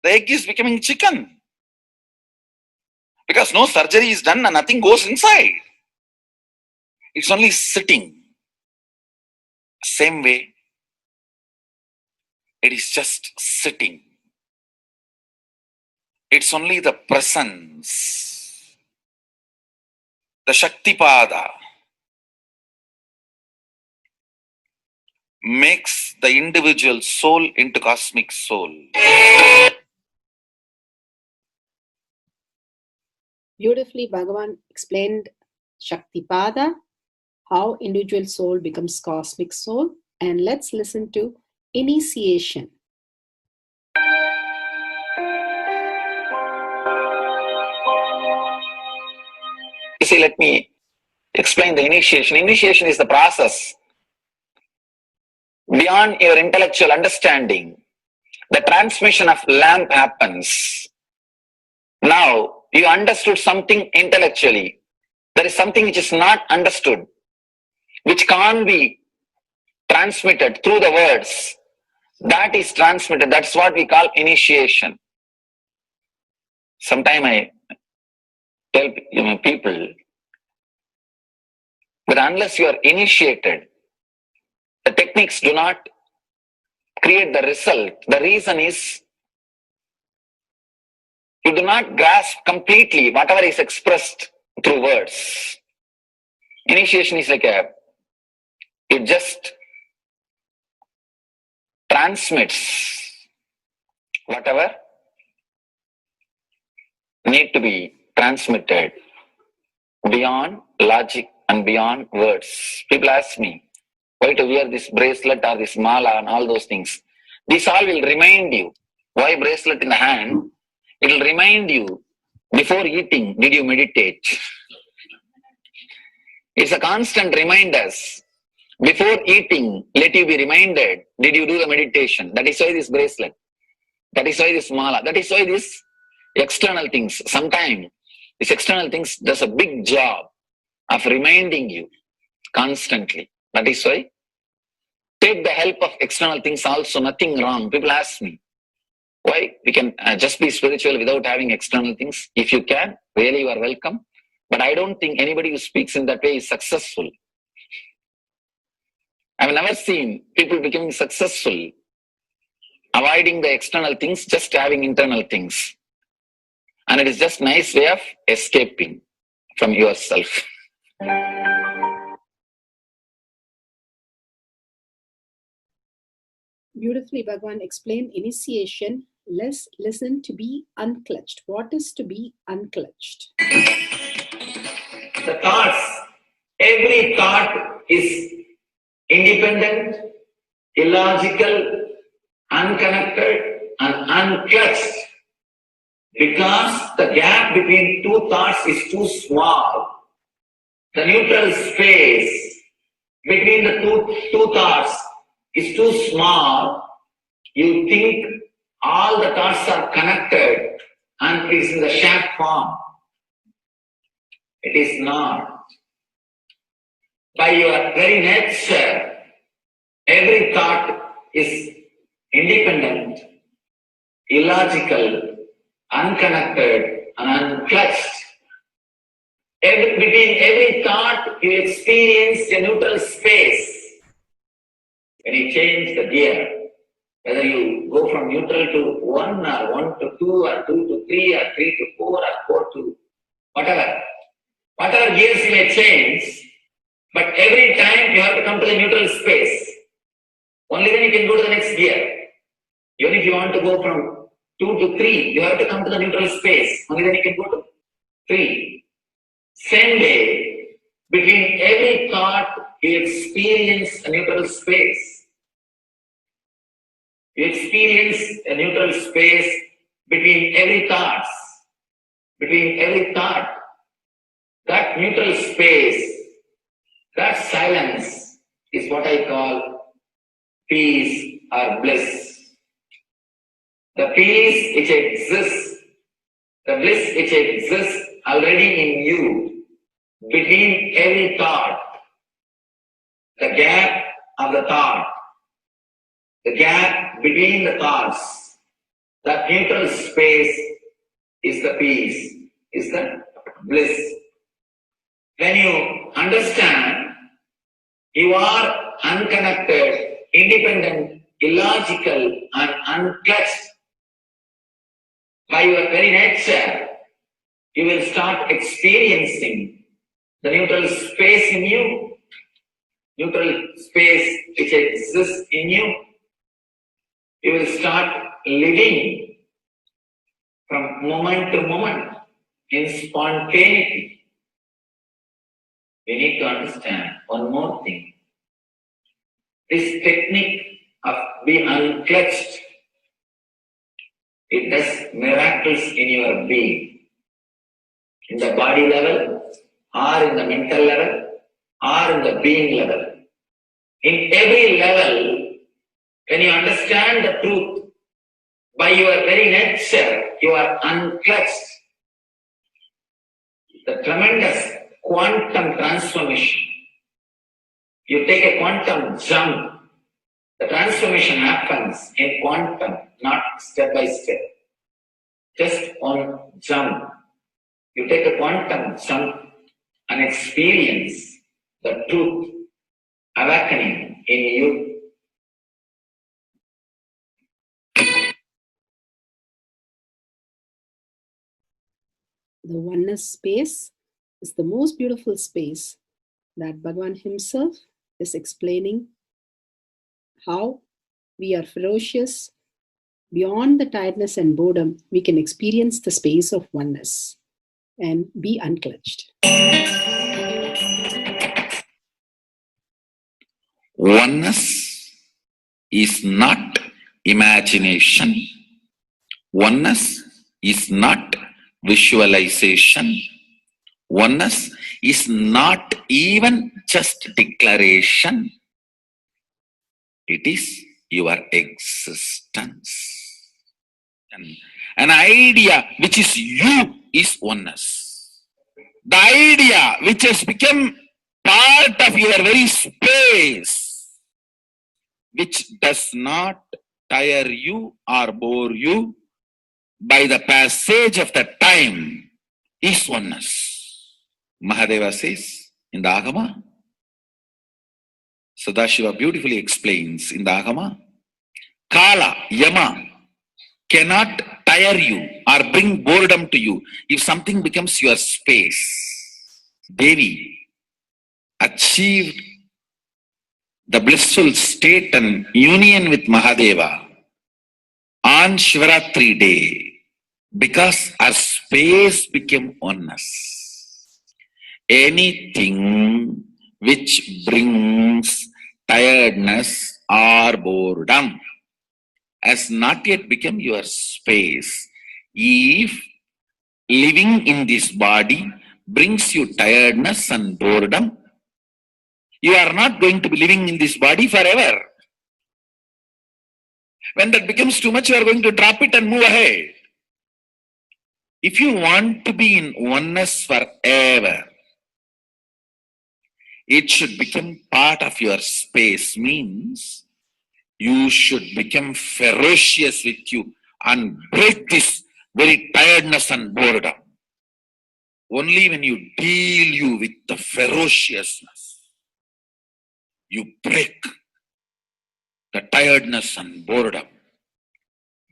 the egg is becoming chicken. Because no surgery is done and nothing goes inside. It's only sitting. Same way, it is just sitting. It's only the presence, the Shaktipada, makes the individual soul into cosmic soul. Beautifully, Bhagavan explained Shaktipada, how individual soul becomes cosmic soul. And let's listen to initiation. You see, let me explain the initiation. Initiation is the process beyond your intellectual understanding. The transmission of lamp happens. Now, you understood something intellectually. There is something which is not understood, which can't be transmitted through the words. That is transmitted. That's what we call initiation. Sometimes I tell people that unless you are initiated, the techniques do not create the result. The reason is you do not grasp completely whatever is expressed through words. Initiation is like it just transmits whatever need to be transmitted beyond logic and beyond words. People ask me why to wear this bracelet or this mala and all those things. This all will remind you. Why bracelet in the hand? It will remind you, before eating, did you meditate? It's a constant reminder. Before eating, let you be reminded, did you do the meditation? That is why this bracelet. That is why this mala. That is why this external things. Sometimes these external things does a big job of reminding you constantly. That is why take the help of external things also, nothing wrong. People ask me, why we can just be spiritual without having external things? If you can, really you are welcome. But I don't think anybody who speaks in that way is successful. I've never seen people becoming successful avoiding the external things, just having internal things. And it is just nice way of escaping from yourself. Beautifully, Bhagavan explained initiation. Let's listen to be unclutched. What is to be unclutched? The thoughts, every thought is independent, illogical, unconnected, and unclutched. Because the gap between two thoughts is too small. The neutral space between the two thoughts is too small. You think all the thoughts are connected and it is in the shape form. It is not. By your very nature, every thought is independent, illogical, unconnected, and unclutched. Between every thought, you experience a neutral space. When you change the gear, whether you go from neutral to 1 or 1 to 2 or 2 to 3 or 3 to 4 or 4 to whatever gears you may change, but every time you have to come to the neutral space. Only then you can go to the next gear. Even if you want to go from 2 to 3, you have to come to the neutral space. Only then you can go to 3. Same way, between every thought, you experience a neutral space. You experience a neutral space between every thought. Between every thought. That neutral space, that silence is what I call peace or bliss. The peace which exists, the bliss which exists already in you, between every thought, the gap of the thought, the gap between the thoughts, that neutral space is the peace, is the bliss. When you understand, you are unconnected, independent, illogical, and unclutched by your very nature, you will start experiencing the neutral space in you, neutral space which exists in you. You will start living from moment to moment in spontaneity. We need to understand one more thing. This technique of being unclutched, it does miracles in your being. In the body level, or in the mental level, or in the being level. In every level, when you understand the truth, by your very nature, you are unclutched. The tremendous quantum transformation. You take a quantum jump. The transformation happens in quantum, not step by step. Just one jump. You take a quantum jump and experience the truth awakening in you. The oneness space is the most beautiful space that Bhagavan himself is explaining how we are ferocious. Beyond the tiredness and boredom, we can experience the space of oneness and be unclutched. Oneness is not imagination. Oneness is not visualization. Oneness is not even just declaration. It is your existence. An idea which is you is oneness. The idea which has become part of your very space, which does not tire you or bore you by the passage of the time, is oneness. Mahadeva says in the Agama, Sadashiva beautifully explains in the Agama, Kala, Yama cannot tire you or bring boredom to you if something becomes your space. Devi achieved the blissful state and union with Mahadeva on Shivaratri day because our space became oneness. Anything which brings tiredness or boredom has not yet become your space. If living in this body brings you tiredness and boredom, you are not going to be living in this body forever. When that becomes too much, you are going to drop it and move ahead. If you want to be in oneness forever, it should become part of your space, means you should become ferocious with you and break this very tiredness and boredom. Only when you deal you with the ferociousness, you break the tiredness and boredom.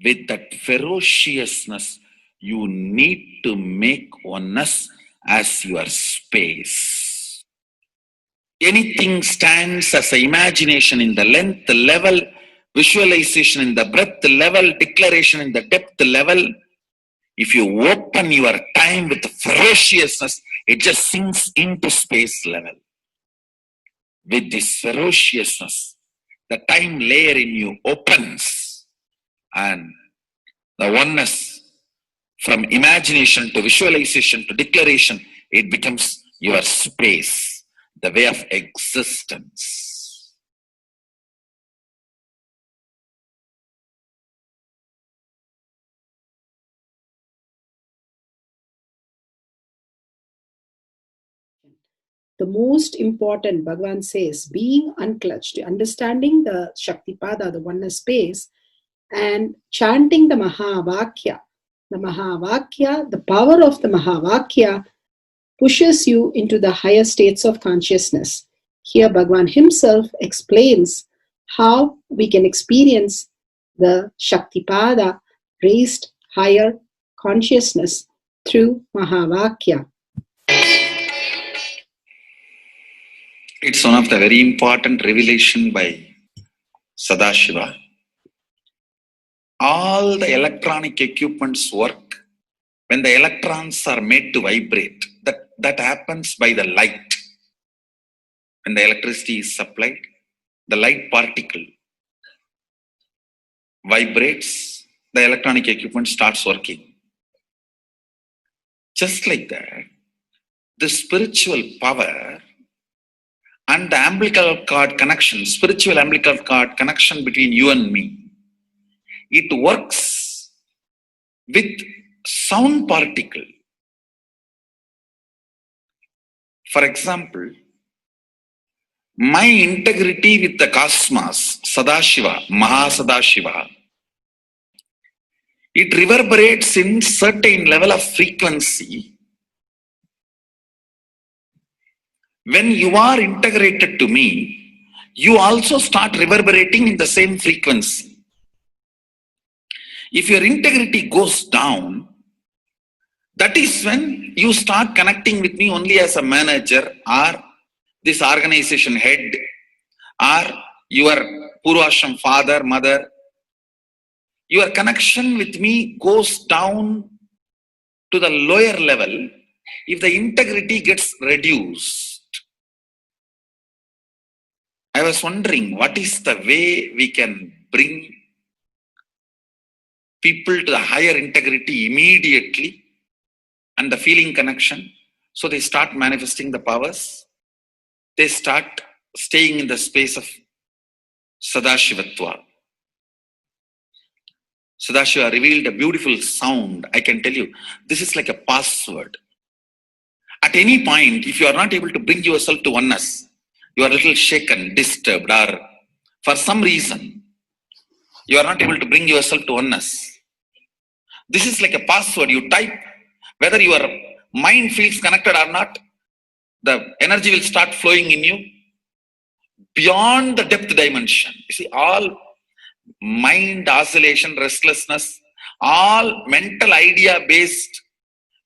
With that ferociousness, you need to make oneness as your space. Anything stands as an imagination in the length level, visualization in the breadth level, declaration in the depth level. If you open your time with ferociousness, it just sinks into space level. With this ferociousness, the time layer in you opens And the oneness, from imagination to visualization to declaration, it becomes your space, the way of existence. The most important, Bhagavan says, being unclutched, understanding the Shaktipada, the oneness space, and chanting the Mahavakya. The Mahavakya, the power of the Mahavakya, pushes you into the higher states of consciousness. Here, Bhagavan himself explains how we can experience the Shaktipada, raised higher consciousness, through Mahavakya. It's one of the very important revelation by Sadashiva. All the electronic equipments work when the electrons are made to vibrate. That happens by the light. When the electricity is supplied, the light particle vibrates, the electronic equipment starts working. Just like that, the spiritual power and the umbilical cord connection, spiritual umbilical cord connection between you and me, it works with sound particle. For example, my integrity with the cosmos, Sadashiva, Mahasadashiva, it reverberates in certain level of frequency. When you are integrated to me, you also start reverberating in the same frequency. If your integrity goes down, that is when you start connecting with me only as a manager or this organization head or your Purvashram father, mother. Your connection with me goes down to the lower level if the integrity gets reduced. I was wondering, what is the way we can bring people to the higher integrity immediately and the feeling connection, so they start manifesting the powers, they start staying in the space of Sadashivatva. Sadashiva revealed a beautiful sound. I can tell you, this is like a password. At any point, if you are not able to bring yourself to oneness, you are a little shaken, disturbed, or for some reason, you are not able to bring yourself to oneness. This is like a password. You type, whether your mind feels connected or not, the energy will start flowing in you beyond the depth dimension. You see, all mind oscillation, restlessness, all mental idea based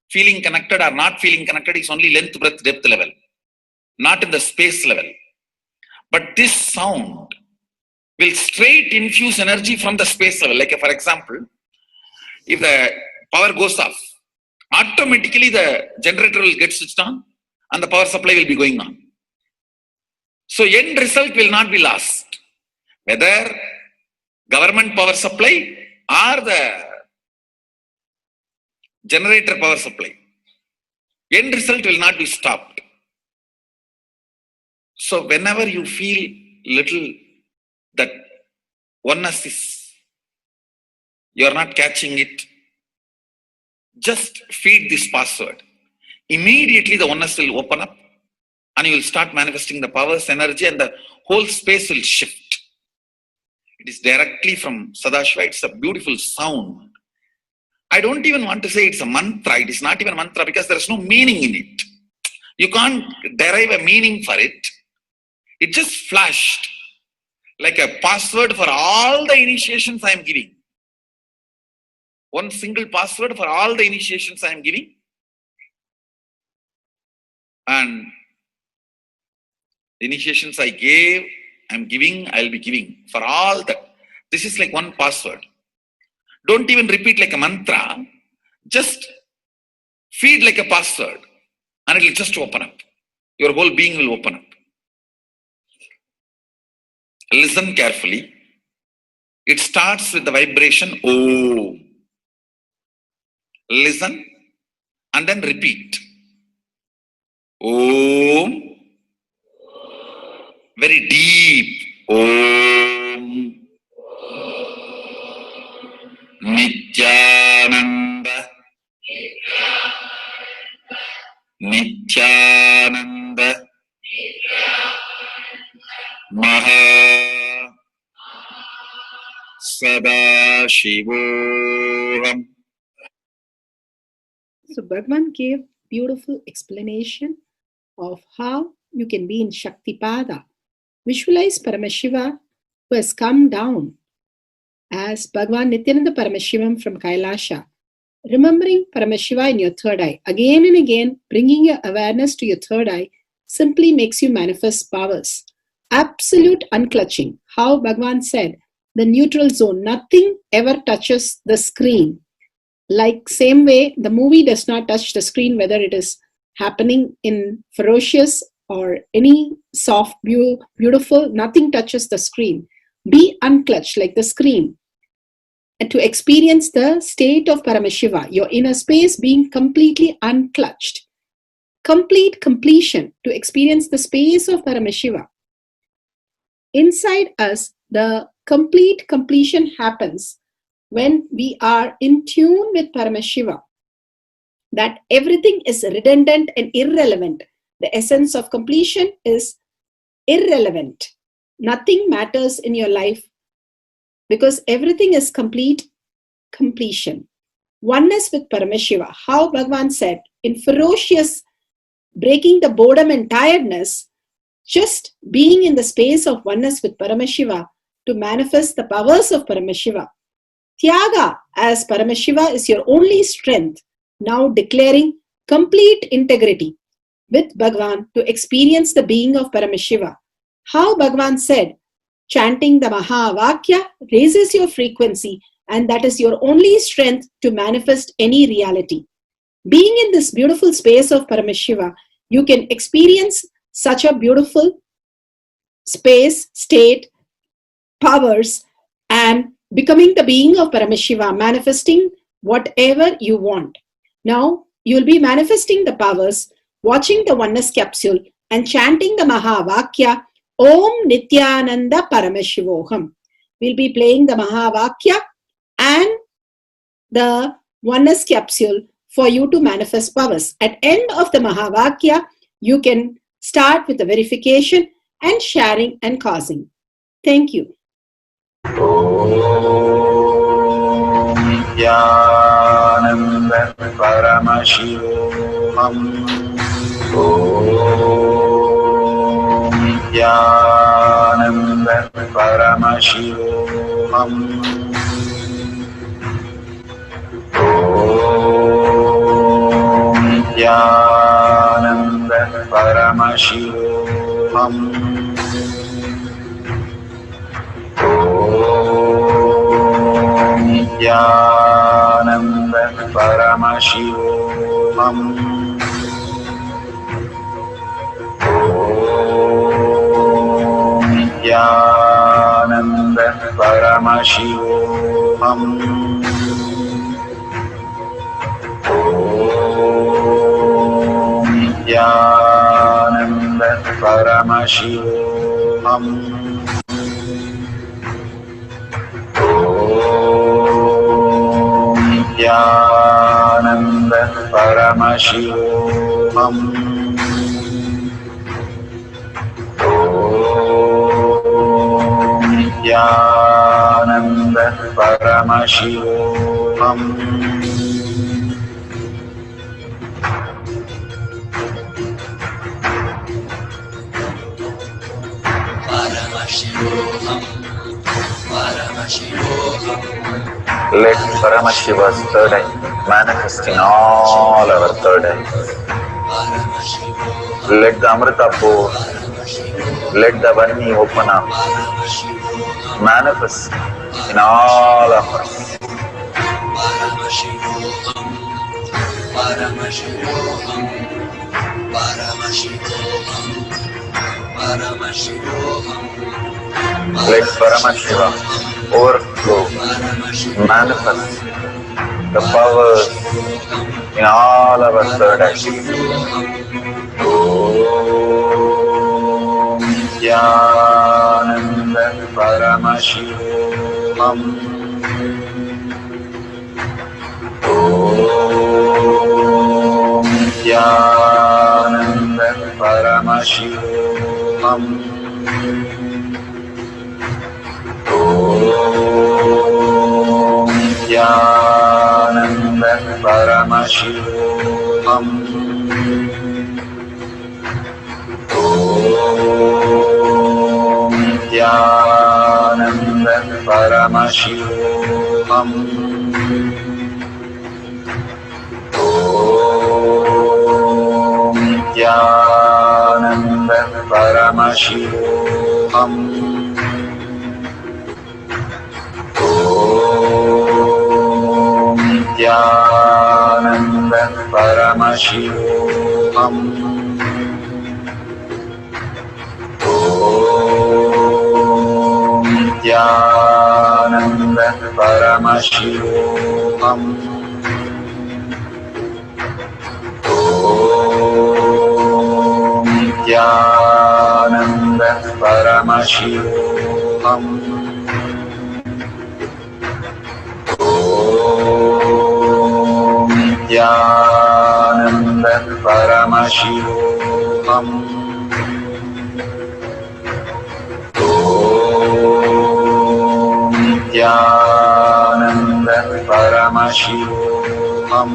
feeling connected or not feeling connected is only length, breadth, depth level, not in the space level. But this sound will straight infuse energy from the space level. Like for example, if the power goes off, automatically the generator will get switched on and the power supply will be going on. So end result will not be lost. Whether government power supply or the generator power supply, end result will not be stopped. So whenever you feel little that oneness is, you are not catching it, just feed this password. Immediately the oneness will open up and you will start manifesting the powers, energy, and the whole space will shift. It is directly from Sadashiva. It's a beautiful sound. I don't even want to say it's a mantra. It is not even a mantra because there is no meaning in it. You can't derive a meaning for it. It just flashed like a password for all the initiations I am giving. One single password for all the initiations I am giving. And the initiations I gave, I am giving, I will be giving for all that. This is like one password. Don't even repeat like a mantra. Just feed like a password and it will just open up. Your whole being will open up. Listen carefully. It starts with the vibration Om. Listen and then repeat. Om. Very deep. Om. Nithyananda. Nithyananda. Maha Sadashivoham. So Bhagavan gave beautiful explanation of how you can be in Shaktipada. Visualize Paramashiva who has come down as Bhagavan Nithyananda Paramashivam from Kailasha. Remembering Paramashiva in your third eye, again and again, bringing your awareness to your third eye simply makes you manifest powers. Absolute unclutching. How Bhagavan said, the neutral zone, nothing ever touches the screen. Like same way, the movie does not touch the screen, whether it is happening in ferocious or any soft, beautiful, nothing touches the screen. Be unclutched like the screen. And to experience the state of Paramashiva, your inner space being completely unclutched. Complete completion to experience the space of Paramashiva. Inside us, the complete completion happens when we are in tune with Paramashiva. That everything is redundant and irrelevant. The essence of completion is irrelevant. Nothing matters in your life because everything is complete completion. Oneness with Paramashiva. How Bhagavan said, in ferocious breaking the boredom and tiredness, just being in the space of oneness with Paramashiva to manifest the powers of Paramashiva. Tyaga as Paramashiva is your only strength, now declaring complete integrity with Bhagavan to experience the being of Paramashiva. How Bhagavan said, chanting the Mahavakya raises your frequency, and that is your only strength to manifest any reality. Being in this beautiful space of Paramashiva, you can experience such a beautiful space, state, powers, and becoming the being of Paramashiva, manifesting whatever you want. Now, you will be manifesting the powers, watching the oneness capsule, and chanting the Mahavakya, Om Nithyananda Paramashivoham. We'll be playing the Mahavakya and the oneness capsule for you to manifest powers. At end of the Mahavakya, you can start with the verification and sharing and causing. Thank you. Nithyananda Paramashivoham. Om Nithyananda Paramashivoham. Om Nithyananda Paramashivoham. Nithyananda Paramashivoham. Om Nithyananda Paramashivoham. Om Nithyananda Paramashivoham. Nithyananda Paramashivoham. Om Nithyananda Paramashivoham. Let Paramashiva's third eye manifest in all our third eyes. Let the Amrita pour, let the Vani open up, manifest in all of us. Let Paramashiva overflow overflow. Manifest the powers in all our third activities. Om Nithyananda Paramashivam. Om Nithyananda Paramashivam. Om Nithyananda Paramashivam. Om Nithyananda Paramashivam. Om Nithyananda Paramashivam. Om Nithyananda Paramashivam. Om Nithyananda Paramashivam. Om Nithyananda Paramashivam. Om Nithyananda Paramashivam. Om Nithyananda Paramashivam. Om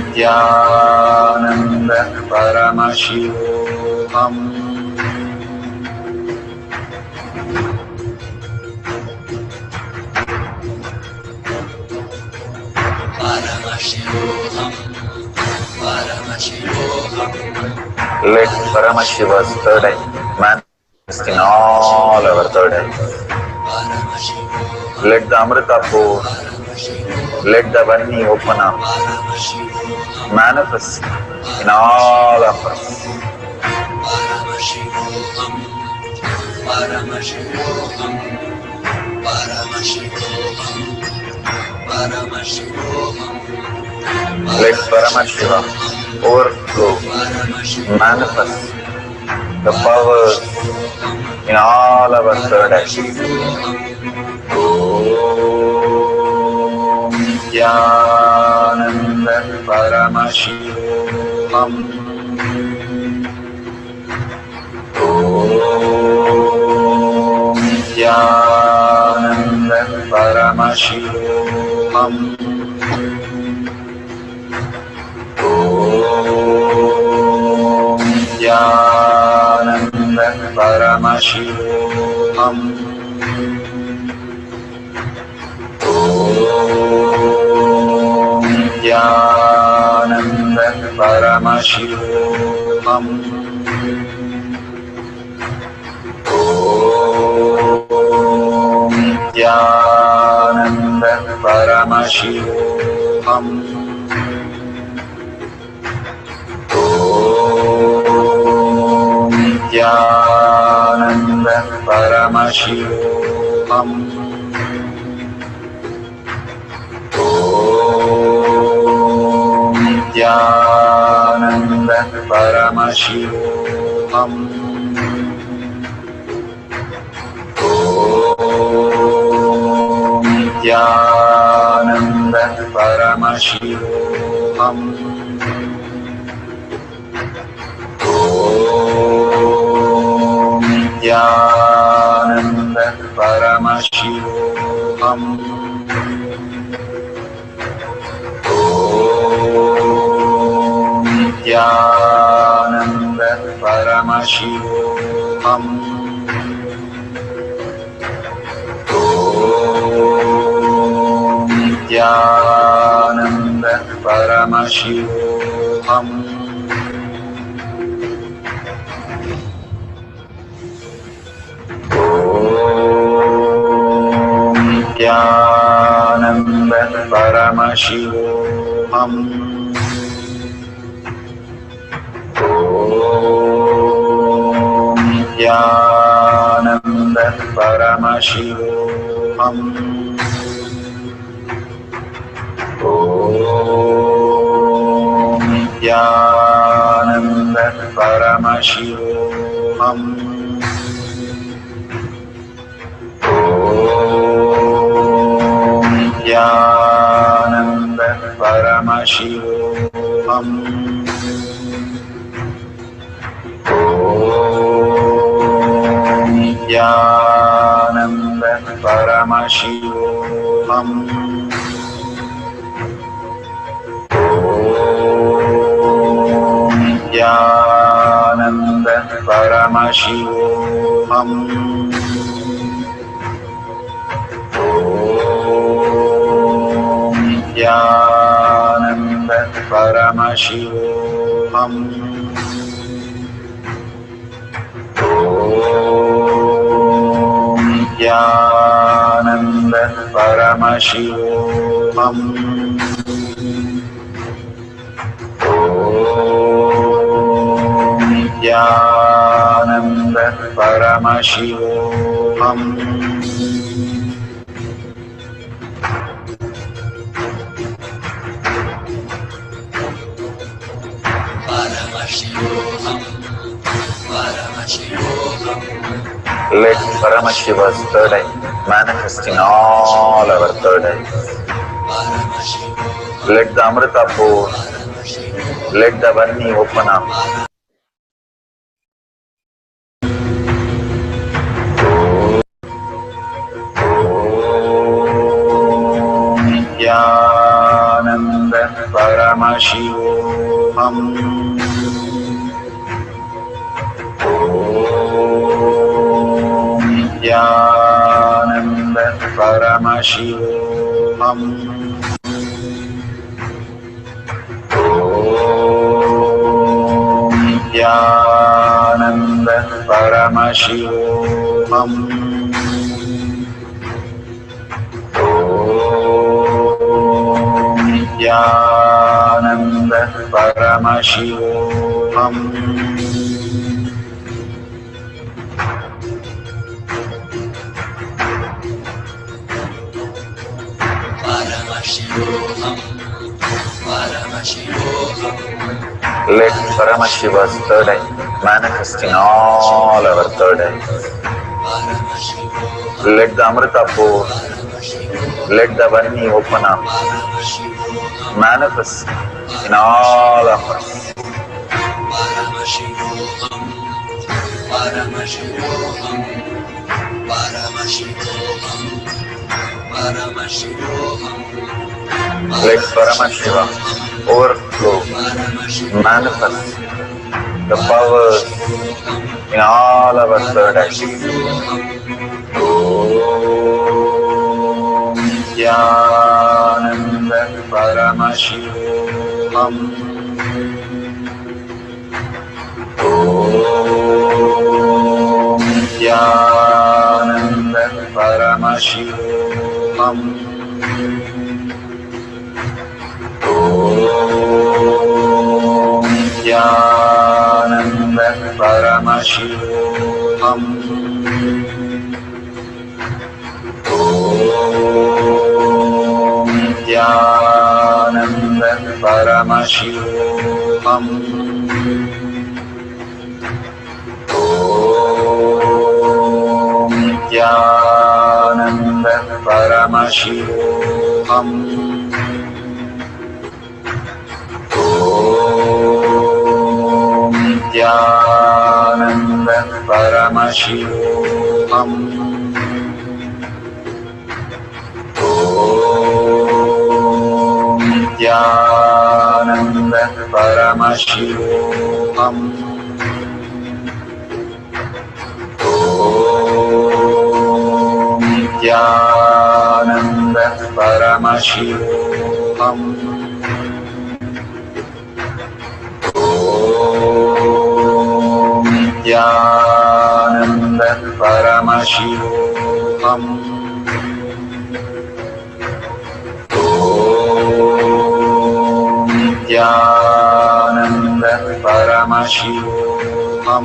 Nithyananda Paramashivam. Let Paramashiva's third eye manifest in all our third eyes. Let the Amrita pour, let the Vani open up, manifest in all of us. Let Paramashiva overflow, manifest the powers in all our third activities. Om Nithyananda Paramashivam. Om Nithyananda Paramashivam. Om Nithyananda Paramashivam. Om Nithyananda Paramashivam. Om Nithyananda Paramashivam. Om Nithyananda Paramashivam. Om Nithyananda Paramashivam. Om Nithyananda Paramashivam. Om Nithyananda Paramashivam. Om Nithyananda Paramashivam. Om Nithyananda Paramashivam. Om Nithyananda Paramashivam. Om Nithyananda Paramashivoham. Om Nithyananda Paramashivoham. Om Nithyananda Paramashivoham. Om Nithyananda Paramashivoham. Om Nithyananda Paramashivoham. Om Nithyananda Paramashivoham. Om Nithyananda Paramashivoham. Om Nithyananda Paramashivoham. Let Paramashiva's third eye manifest in all our third eyes. Let the Amrita pour, let the Varni open up. Om Nithyananda Paramashivoham. Om Nithyananda Paramashivoham. Om Nithyananda Paramashivoham. Om Nithyananda Paramashivoham. Let Paramashiva's third eye manifest in all our third eyes. Let the Amrita pour, let the Varni open up, manifest in all of us. Let Paramashiva overflow, manifest the powers in all our third eyes. Om Nithyananda Paramashivoham. Om Nithyananda Paramashivoham. Om Nithyananda Paramashivoham. Om Nithyananda Paramashivoham. Om Nithyananda Paramashivoham. Om Nithyananda Paramashivoham. Om Nithyananda Paramashivoham. Om Nithyananda Paramashivoham. Om Nithyananda Paramashivoham. Om Nithyananda Paramashivoham.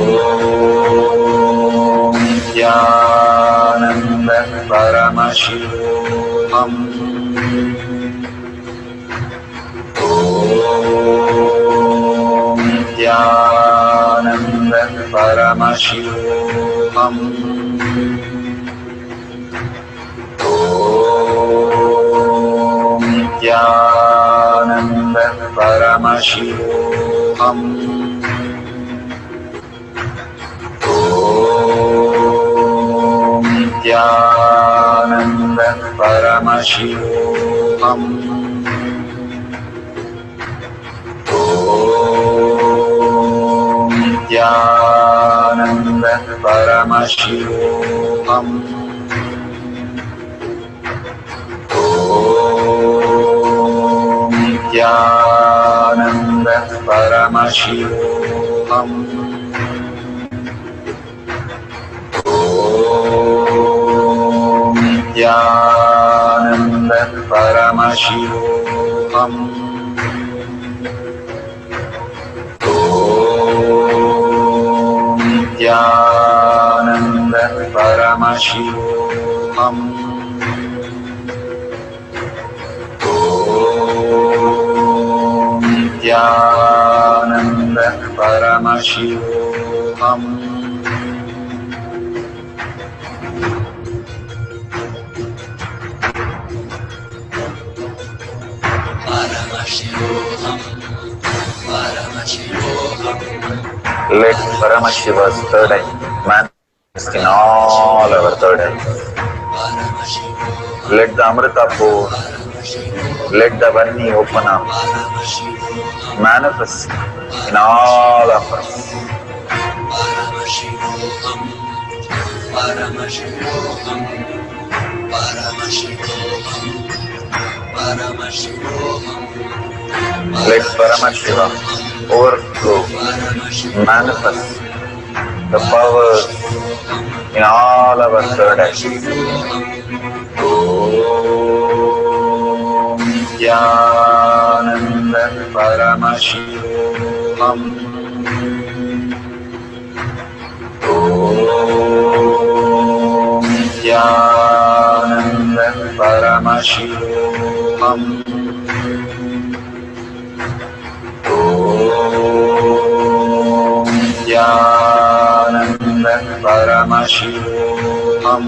Nithyananda Paramashivam. Nithyananda Paramashivam. Nithyananda Paramashivam. Nithyananda Paramashivam. Nithyananda Paramashivam. Nithyananda Paramashivam. Nithyananda Paramashivam. Nithyananda Paramashivam. Nithyananda Paramashivam. Let Paramashiva's third eye manifest in all our third eyes. Let the Amrita pour, let the Vani open up, manifest in all of us. Let Paramashiva overflow, manifest the powers in all our third eyes. Om Nithyananda Paramashivam. Om Nithyananda Paramashivam. Om Nithyananda Paramashivam. Om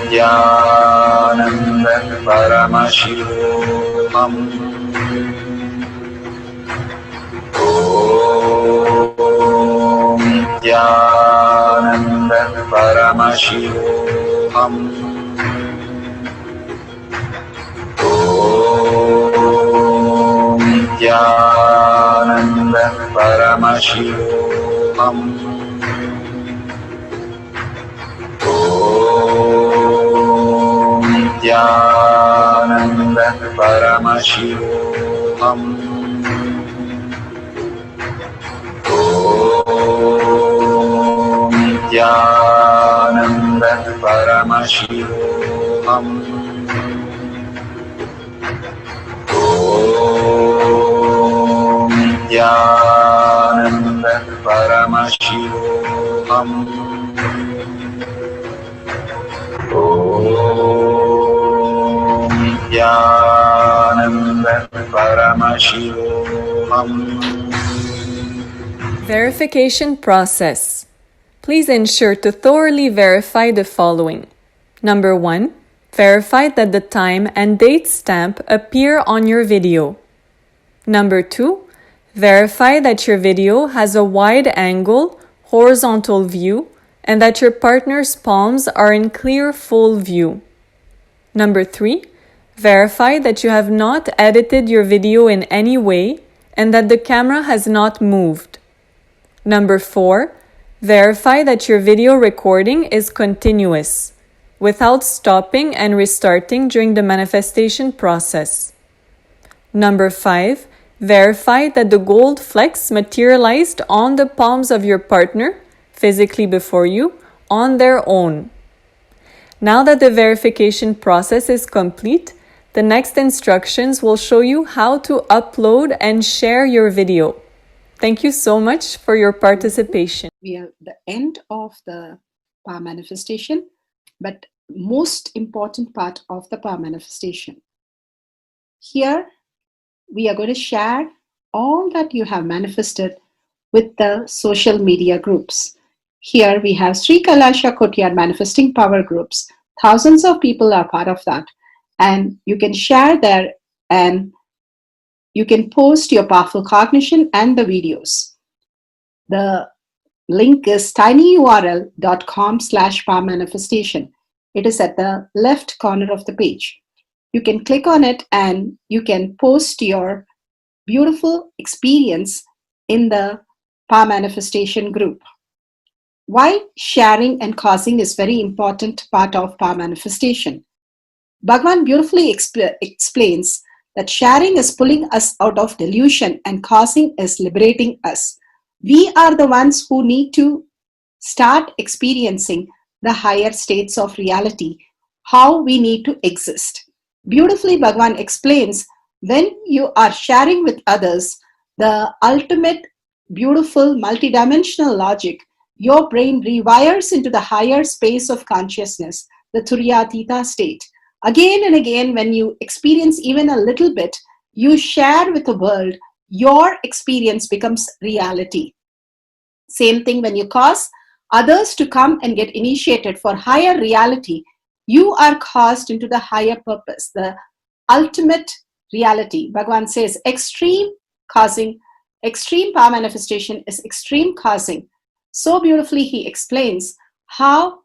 Nithyananda Paramashivam. Om Nithyananda Paramashivam. Om Nithyananda Paramashivam. Om Nithyananda Paramashivam. Om Nithyananda Paramashivam. Om Nithyananda Paramashivam. Om Nithyananda Paramashivam. Verification process. Please ensure to thoroughly verify the following. Number 1. Verify that the time and date stamp appear on your video. Number 2. Verify that your video has a wide angle, horizontal view, and that your partner's palms are in clear full view. Number 3. Verify that you have not edited your video in any way and that the camera has not moved. Number 4. Verify that your video recording is continuous, without stopping and restarting during the manifestation process. Number 5. Verify that the gold flecks materialized on the palms of your partner, physically before you, on their own. Now that the verification process is complete, The next instructions will show you how to upload and share your video. Thank you so much for your participation. We are at the end of the power manifestation, but most important part of the power manifestation. Here, we are going to share all that you have manifested with the social media groups. Here we have Sri Kailasha Kotyar Manifesting Power groups. Thousands of people are part of that. And you can share there and you can post your powerful cognition and the videos. The link is tinyurl.com/power manifestation. It is at the left corner of the page. You can click on it and you can post your beautiful experience in the power manifestation group. Why sharing and causing is very important part of power manifestation. Bhagavan beautifully explains that sharing is pulling us out of delusion and causing is liberating us. We are the ones who need to start experiencing the higher states of reality, how we need to exist. Beautifully, Bhagavan explains when you are sharing with others the ultimate beautiful multidimensional logic, your brain rewires into the higher space of consciousness, the Turyatita state. Again and again, when you experience even a little bit, you share with the world, your experience becomes reality. Same thing when you cause others to come and get initiated for higher reality, you are caused into the higher purpose, the ultimate reality. Bhagavan says extreme causing, extreme power manifestation is extreme causing. So beautifully he explains how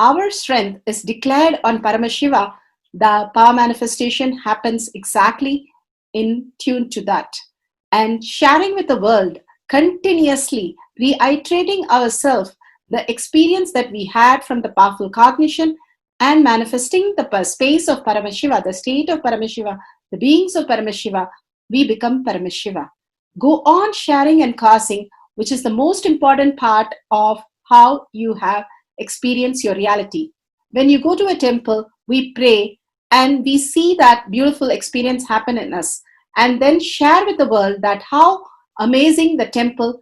our strength is declared on Paramashiva. The power manifestation happens exactly in tune to that. And sharing with the world, continuously reiterating ourselves the experience that we had from the powerful cognition and manifesting the space of Paramashiva, the state of Paramashiva, the beings of Paramashiva, we become Paramashiva. Go on sharing and causing, which is the most important part of how you have experienced your reality. When you go to a temple, we pray and we see that beautiful experience happen in us, and then share with the world that how amazing the temple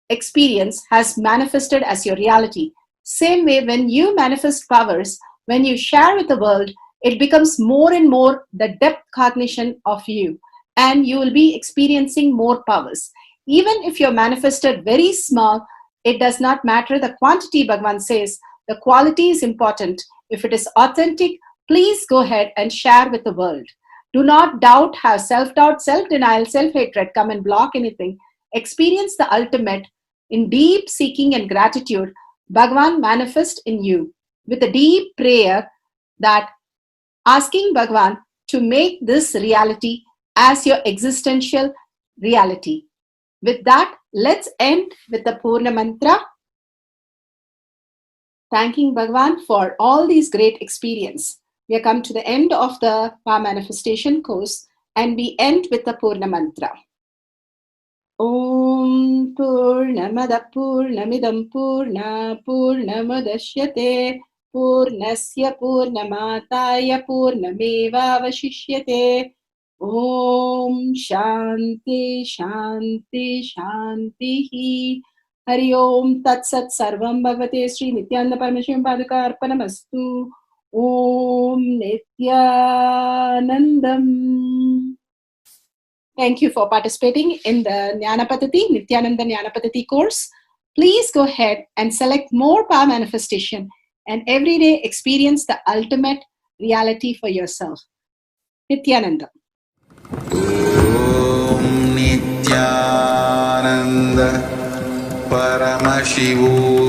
experience has manifested as your reality. Same way, when you manifest powers, when you share with the world, it becomes more and more the depth cognition of you, and you will be experiencing more powers. Even if you're manifested very small, it does not matter the quantity. Bhagavan says the quality is important. If it is authentic, please go ahead and share with the world. Do not doubt, have self-doubt, self-denial, self-hatred come and block anything. Experience the ultimate in deep seeking and gratitude. Bhagavan manifest in you with a deep prayer, that asking Bhagavan to make this reality as your existential reality. With that, let's end with the Purna Mantra. Thanking Bhagavan for all these great experience. We have come to the end of the power manifestation course, and we end with the Purna Mantra. Om Purnamada Purnamidam Purna Purnamadashyate Purnasya Purnamataya Purnameva Vashishyate. Om Shanti Shanti Shanti. Hari Om Tat Sat Sarvam Bhagavate Sri Nithyananda Parameshivam Paduka Arpanamastu. Om Nithyanandam. Thank you for participating in the Jnana Paddhati, Nithyananda Jnana Paddhati course. Please go ahead and select more power manifestation and every day experience the ultimate reality for yourself. Nithyananda. Om Nithyananda Paramashivo